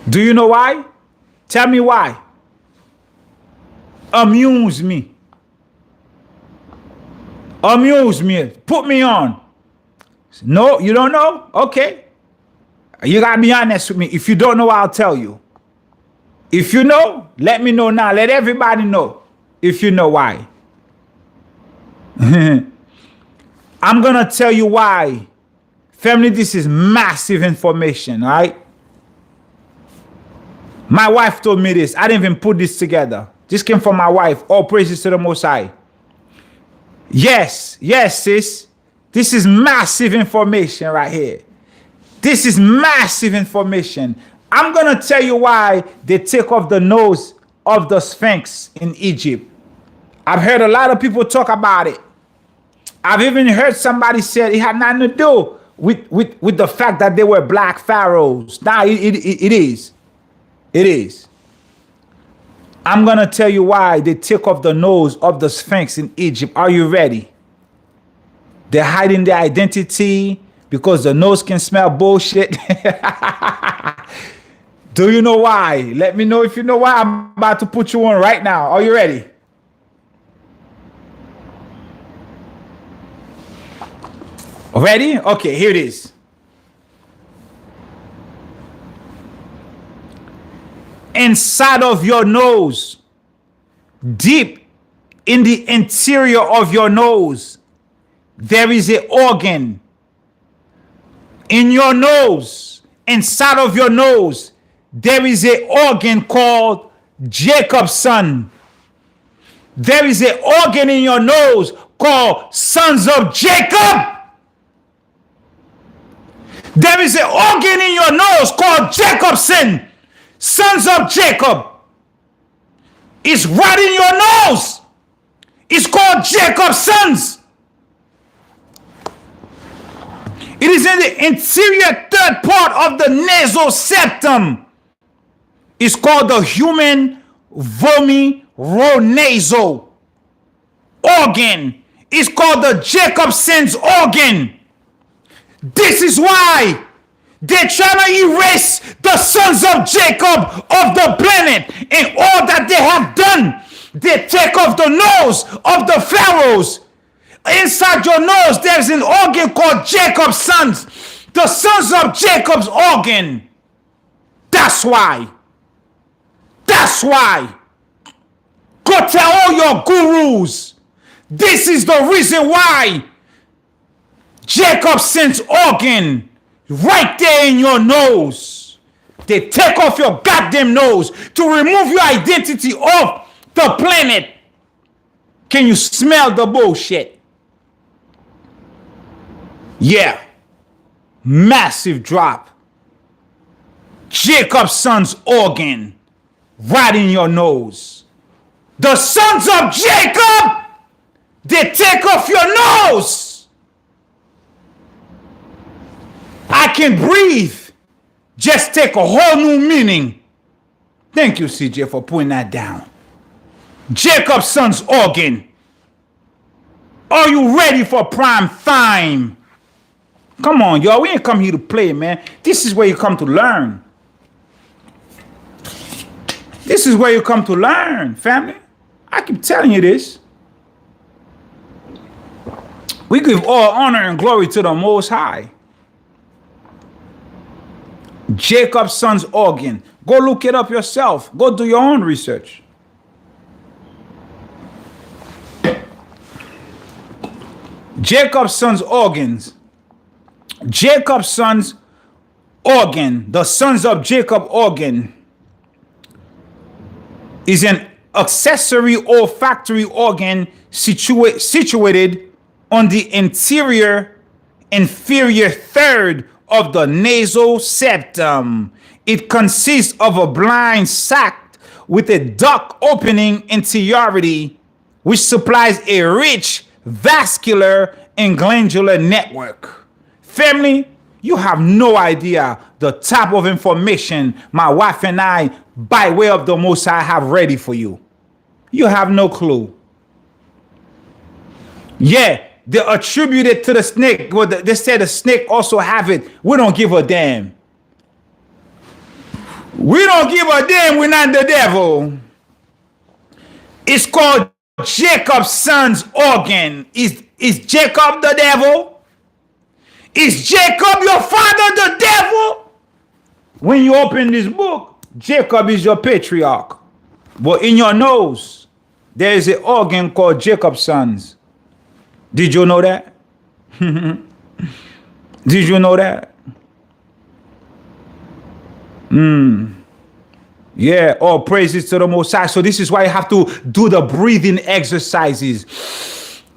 Do you know why? Tell me why. Amuse me. Amuse me. Put me on. No, you don't know? Okay. You got to be honest with me. If you don't know, I'll tell you. If you know, let me know now. Let everybody know if you know why. I'm going to tell you why. Family, this is massive information, all right? My wife told me this. I didn't even put this together. This came from my wife. All praises to the Most High. Yes, sis. This is massive information right here. This is massive information. I'm going to tell you why they take off the nose of the Sphinx in Egypt. I've heard a lot of people talk about it. I've even heard somebody say it had nothing to do with the fact that they were black pharaohs. Nah, it is. It is. I'm going to tell you why they take off the nose of the Sphinx in Egypt. Are you ready? They're hiding their identity because the nose can smell bullshit. Do you know why? Let me know if you know why. I'm about to put you on right now. Are you ready? Ready? Okay, here it is. Inside of your nose, deep in the interior of your nose, there is an organ. In your nose, inside of your nose, there is an organ called Jacob's son. There is an organ in your nose called sons of Jacob. There is an organ in your nose called Jacob's son. Sons of Jacob. It's right in your nose. It's called Jacob's sons. It is in the interior third part of the nasal septum. It's called the human vomeronasal organ. It's called the Jacob's sons organ. This is why they're trying to erase the sons of Jacob of the planet. And all that they have done, they take off the nose of the pharaohs. Inside your nose, there's an organ called Jacob's sons. The sons of Jacob's organ. That's why. That's why. Go tell all your gurus. This is the reason why. Jacob's sons organ. Right there in your nose. They take off your goddamn nose to remove your identity off the planet. Can you smell the bullshit? Yeah. Massive drop. Jacob's son's organ. Right in your nose. The sons of Jacob. They take off your nose. I can breathe. Just take a whole new meaning. Thank you, CJ, for putting that down. Jacob's son's organ. Are you ready for prime time? Come on, y'all. We ain't come here to play, man. This is where you come to learn. This is where you come to learn, family. I keep telling you this. We give all honor and glory to the Most High. Jacob's son's organ. Go look it up yourself. Go do your own research. Jacob's son's organs. Jacob's son's organ, the sons of Jacob organ, is an accessory olfactory organ situated on the inferior third of the nasal septum. It consists of a blind sac with a duct opening interiority, which supplies a rich vascular and glandular network. Family, you have no idea the type of information my wife and I, by way of the Most High, have ready for you. You have no clue. Yeah, they attribute it to the snake. Well, they said the snake also have it. We don't give a damn. We don't give a damn. We're not the devil. It's called Jacob's son's organ. Is Jacob the devil? Is Jacob your father the devil? When you open this book, Jacob is your patriarch. But in your nose, there is an organ called Jacob's sons. Did you know that? Did you know that? Yeah, all praises to the Most High. So this is why you have to do the breathing exercises.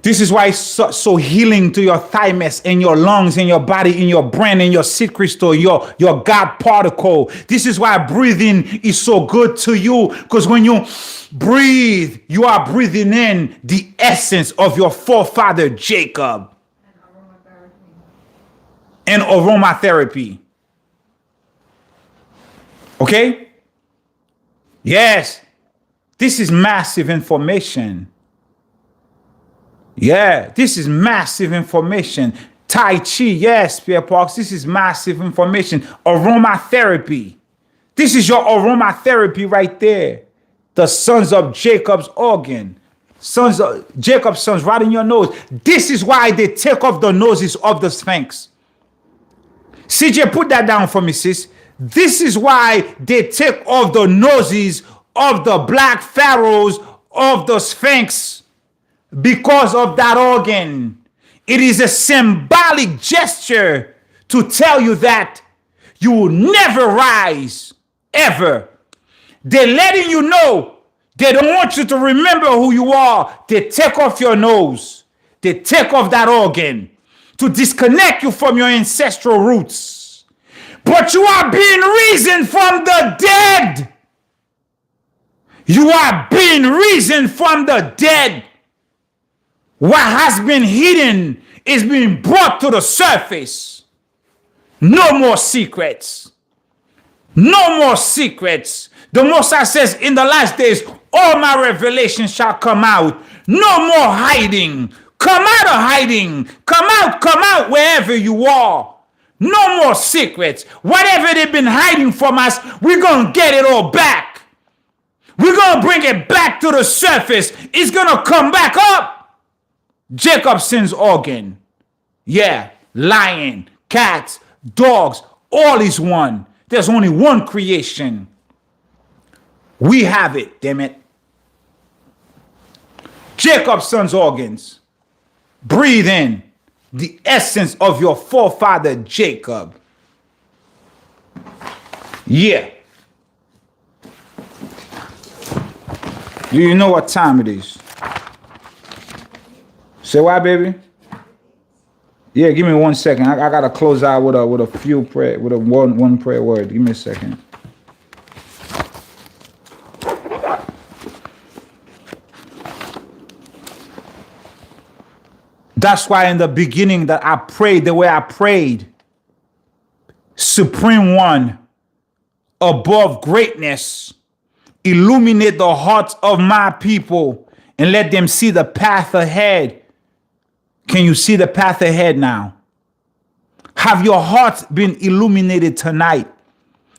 This is why it's so healing to your thymus and your lungs and your body and your brain and your seed crystal, your God particle. This is why breathing is so good to you, because when you breathe, you are breathing in the essence of your forefather Jacob. And aromatherapy. Okay? Yes. This is massive information. Yeah, this is massive information. Tai Chi, yes, Pierre Parks, this is massive information. Aromatherapy. This is your aromatherapy right there. The sons of Jacob's organ. Jacob's sons right in your nose. This is why they take off the noses of the Sphinx. CJ, put that down for me, sis. This is why they take off the noses of the black pharaohs of the Sphinx. Because of that organ. It is a symbolic gesture to tell you that you will never rise, ever. They're letting you know they don't want you to remember who you are. They take off your nose. They take off that organ to disconnect you from your ancestral roots. But you are being risen from the dead. You are being risen from the dead. What has been hidden is being brought to the surface. No more secrets. No more secrets. The Most High says, in the last days, all my revelations shall come out. No more hiding. Come out of hiding. Come out wherever you are. No more secrets. Whatever they've been hiding from us, we're going to get it all back. We're going to bring it back to the surface. It's going to come back up. Jacobson's organ. Yeah, lion, cats, dogs, all is one. There's only one creation. We have it, damn it. Jacobson's organs. Breathe in the essence of your forefather Jacob. Yeah. Do you know what time it is? Say why, baby? Yeah, give me 1 second. I gotta close out with a few prayer, with a one prayer word. Give me a second. That's why in the beginning that I prayed the way I prayed. Supreme One, above greatness, illuminate the hearts of my people and let them see the path ahead. Can you see the path ahead now? Have your hearts been illuminated tonight?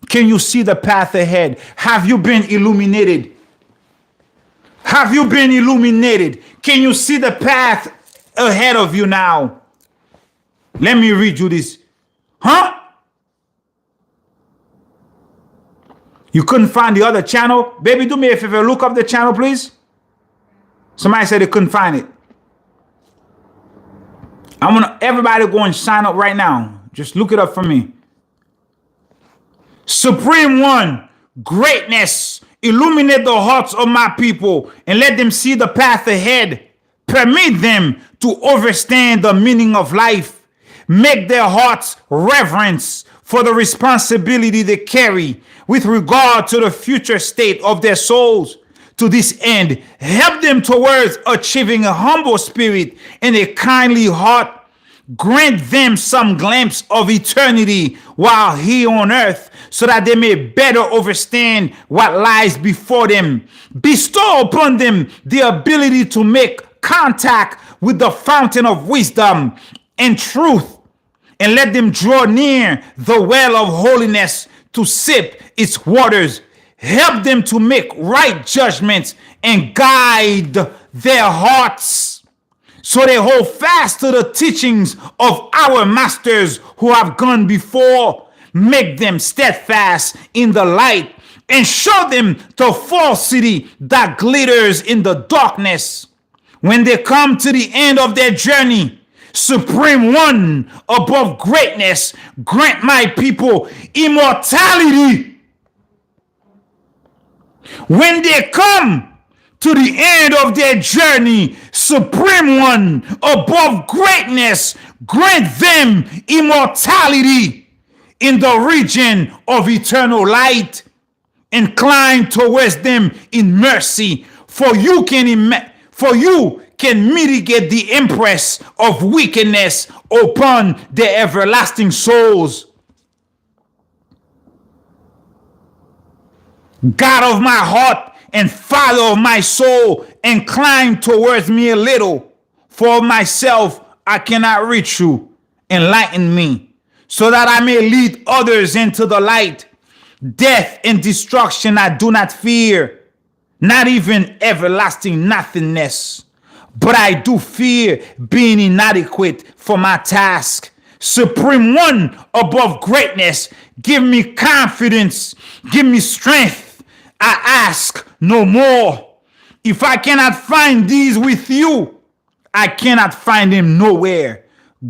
Can you see the path ahead? Have you been illuminated? Have you been illuminated? Can you see the path ahead of you now? Let me read you this. Huh? You couldn't find the other channel? Baby, do me a favor. Look up the channel, please. Somebody said they couldn't find it. I want everybody to go and sign up right now. Just look it up for me. Supreme One, greatness, illuminate the hearts of my people and let them see the path ahead. Permit them to understand the meaning of life. Make their hearts reverence for the responsibility they carry with regard to the future state of their souls. To this end, help them towards achieving a humble spirit and a kindly heart. Grant them some glimpse of eternity while here on earth, so that they may better understand what lies before them. Bestow upon them the ability to make contact with the fountain of wisdom and truth, and let them draw near the well of holiness to sip its waters. Help them to make right judgments and guide their hearts, so they hold fast to the teachings of our masters who have gone before. Make them steadfast in the light and show them the falsity that glitters in the darkness. When they come to the end of their journey, Supreme One, above greatness, grant my people immortality. When they come to the end of their journey. Supreme One, above greatness, grant them immortality in the region of eternal light. Incline towards them in mercy, for you can mitigate the impress of wickedness upon their everlasting souls. God of my heart and Father of my soul, incline towards me a little. For myself, I cannot reach you. Enlighten me, so that I may lead others into the light. Death and destruction I do not fear, not even everlasting nothingness. But I do fear being inadequate for my task. Supreme One, above greatness, give me confidence, give me strength. I ask no more. If I cannot find these with you, I cannot find them nowhere.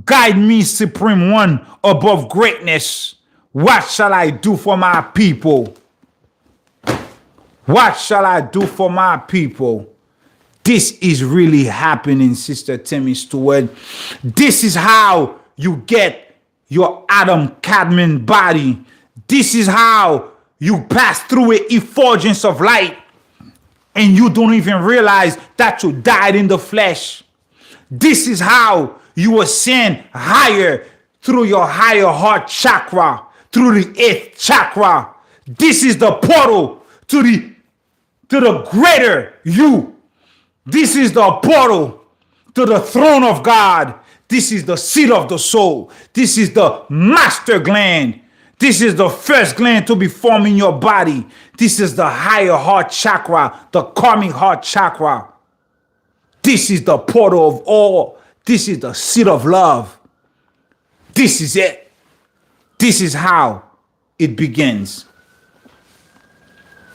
Guide me, Supreme One, above greatness. What shall I do for my people? What shall I do for my people? This is really happening, Sister Timmy Stewart. This is how you get your Adam Cadman body. This is how you pass through an effulgence of light and you don't even realize that you died in the flesh. This is how you ascend higher through your higher heart chakra, through the 8th chakra. This is the portal to the greater you. This is the portal to the throne of God. This is the seat of the soul. This is the master gland. This is the first gland to be formed in your body. This is the higher heart chakra, the karmic heart chakra. This is the portal of all. This is the seat of love. This is it. This is how it begins.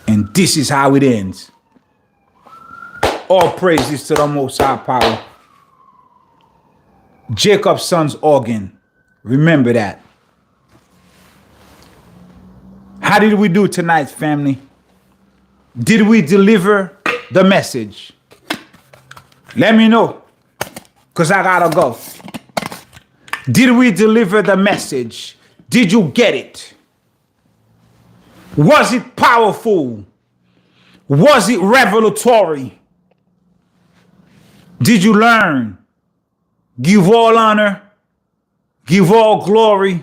And this is how it ends. All praises to the Most High Power. Jacob's son's organ. Remember that. How did we do tonight, family? Did we deliver the message? Let me know, because I gotta go. Did we deliver the message? Did you get it? Was it powerful? Was it revelatory? Did you learn? Give all honor, give all glory,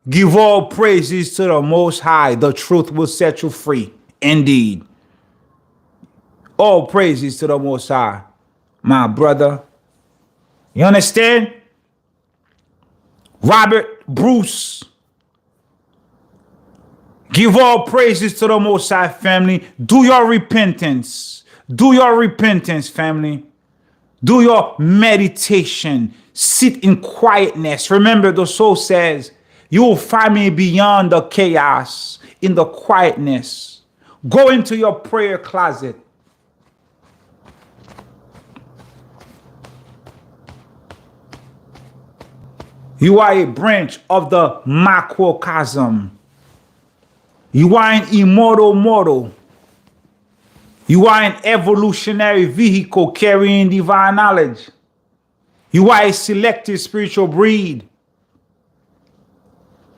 give all praises to the Most High. The truth will set you free. Indeed. All praises to the Most High, my brother. You understand? Robert Bruce. Give all praises to the Most High, family. Do your repentance. Do your repentance, family. Do your meditation. Sit in quietness. Remember, the soul says, you will find me beyond the chaos, in the quietness. Go into your prayer closet. You are a branch of the macrocosm. You are an immortal mortal. You are an evolutionary vehicle carrying divine knowledge. You are a selective spiritual breed.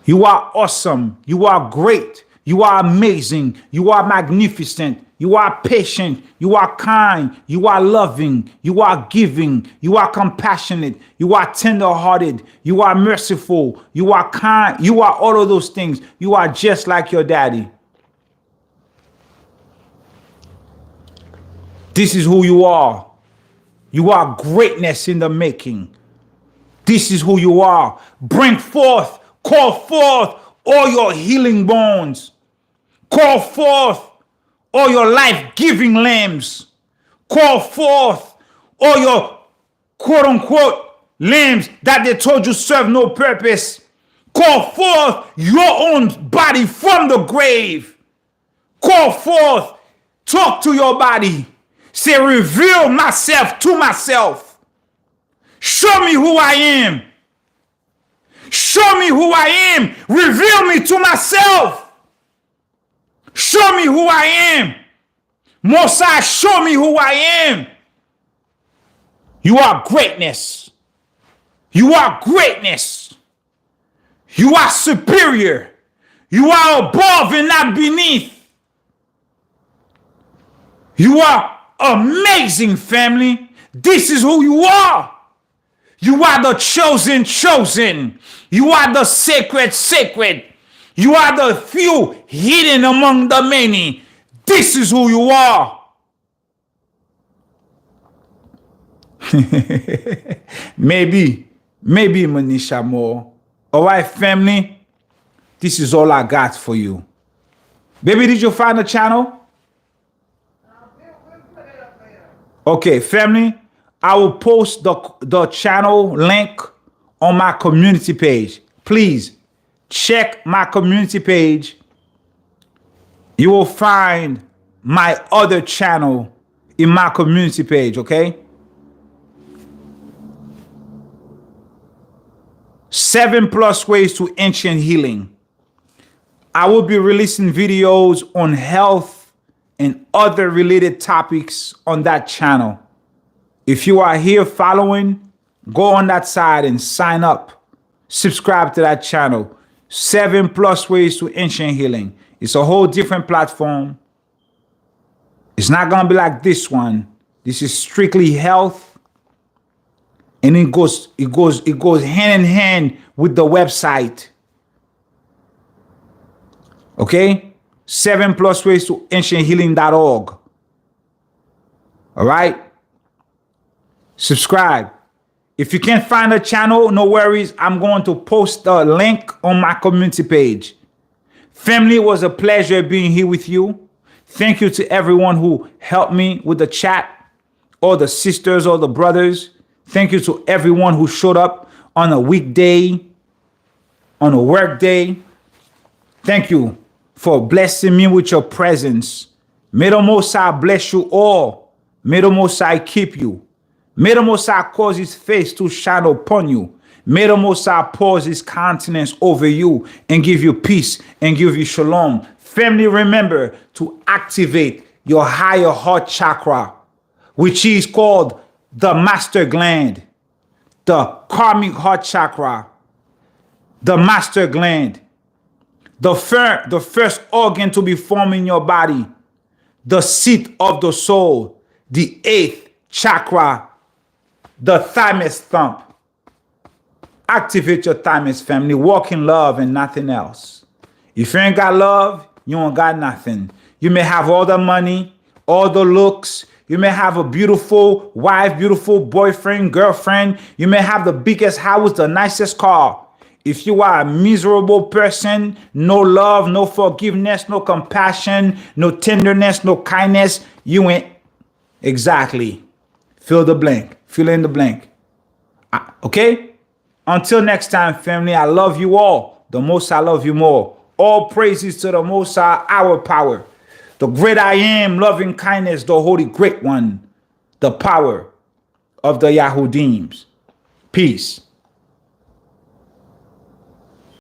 You are awesome. You are great. You are amazing. You are magnificent. You are patient. You are kind. You are loving. You are giving. You are compassionate. You are tender-hearted. You are merciful. You are kind. You are all of those things. You are just like your daddy. This is who you are. You are greatness in the making. This is who you are. Bring forth, call forth all your healing bones. Call forth all your life-giving limbs. Call forth all your quote-unquote limbs that they told you serve no purpose. Call forth your own body from the grave. Call forth. Talk to your body. Say, reveal myself to myself. Show me who I am. Show me who I am. Reveal me to myself. Show me who I am. Most High, show me who I am. You are greatness. You are greatness. You are superior. You are above and not beneath. You are amazing, family. This is who you are. You are the chosen. You are the sacred. You are the few hidden among the many. This is who you are. Maybe Manisha more. All right, family. This is all I got for you. Baby, did you find the channel? Okay, family. I will post the channel link on my community page. Please check my community page. You will find my other channel in my community page, okay? 7+ ways to ancient healing. I will be releasing videos on health and other related topics on that channel. If you are here following, go on that side and sign up. Subscribe to that channel. 7+ ways to ancient healing. It's a whole different platform. It's not gonna be like this one. This is strictly health, and it goes hand in hand with the website. Okay? 7+ ways to ancienthealing.org. All right? Subscribe. If you can't find the channel, no worries. I'm going to post the link on my community page. Family, it was a pleasure being here with you. Thank you to everyone who helped me with the chat, all the sisters, all the brothers. Thank you to everyone who showed up on a weekday, on a work day. Thank you for blessing me with your presence. May the Most High bless you all. May the Most High keep you. May the Most High cause his face to shine upon you. May the Most High pour his countenance over you and give you peace and give you shalom. Family, remember to activate your higher heart chakra, which is called the master gland, the karmic heart chakra, the master gland, the first organ to be formed in your body, the seat of the soul, the 8th chakra, the thymus thump. Activate your thymus, family. Walk in love and nothing else. If you ain't got love, you ain't got nothing. You may have all the money, all the looks. You may have a beautiful wife, beautiful boyfriend, girlfriend. You may have the biggest house, the nicest car. If you are a miserable person, no love, no forgiveness, no compassion, no tenderness, no kindness, you ain't. Exactly. Fill the blank. Fill in the blank. Okay? Until next time, family, I love you all. The Most I love you more. All praises to the Most High, our power. The great I am, loving kindness, the holy great one. The power of the Yahudims. Peace.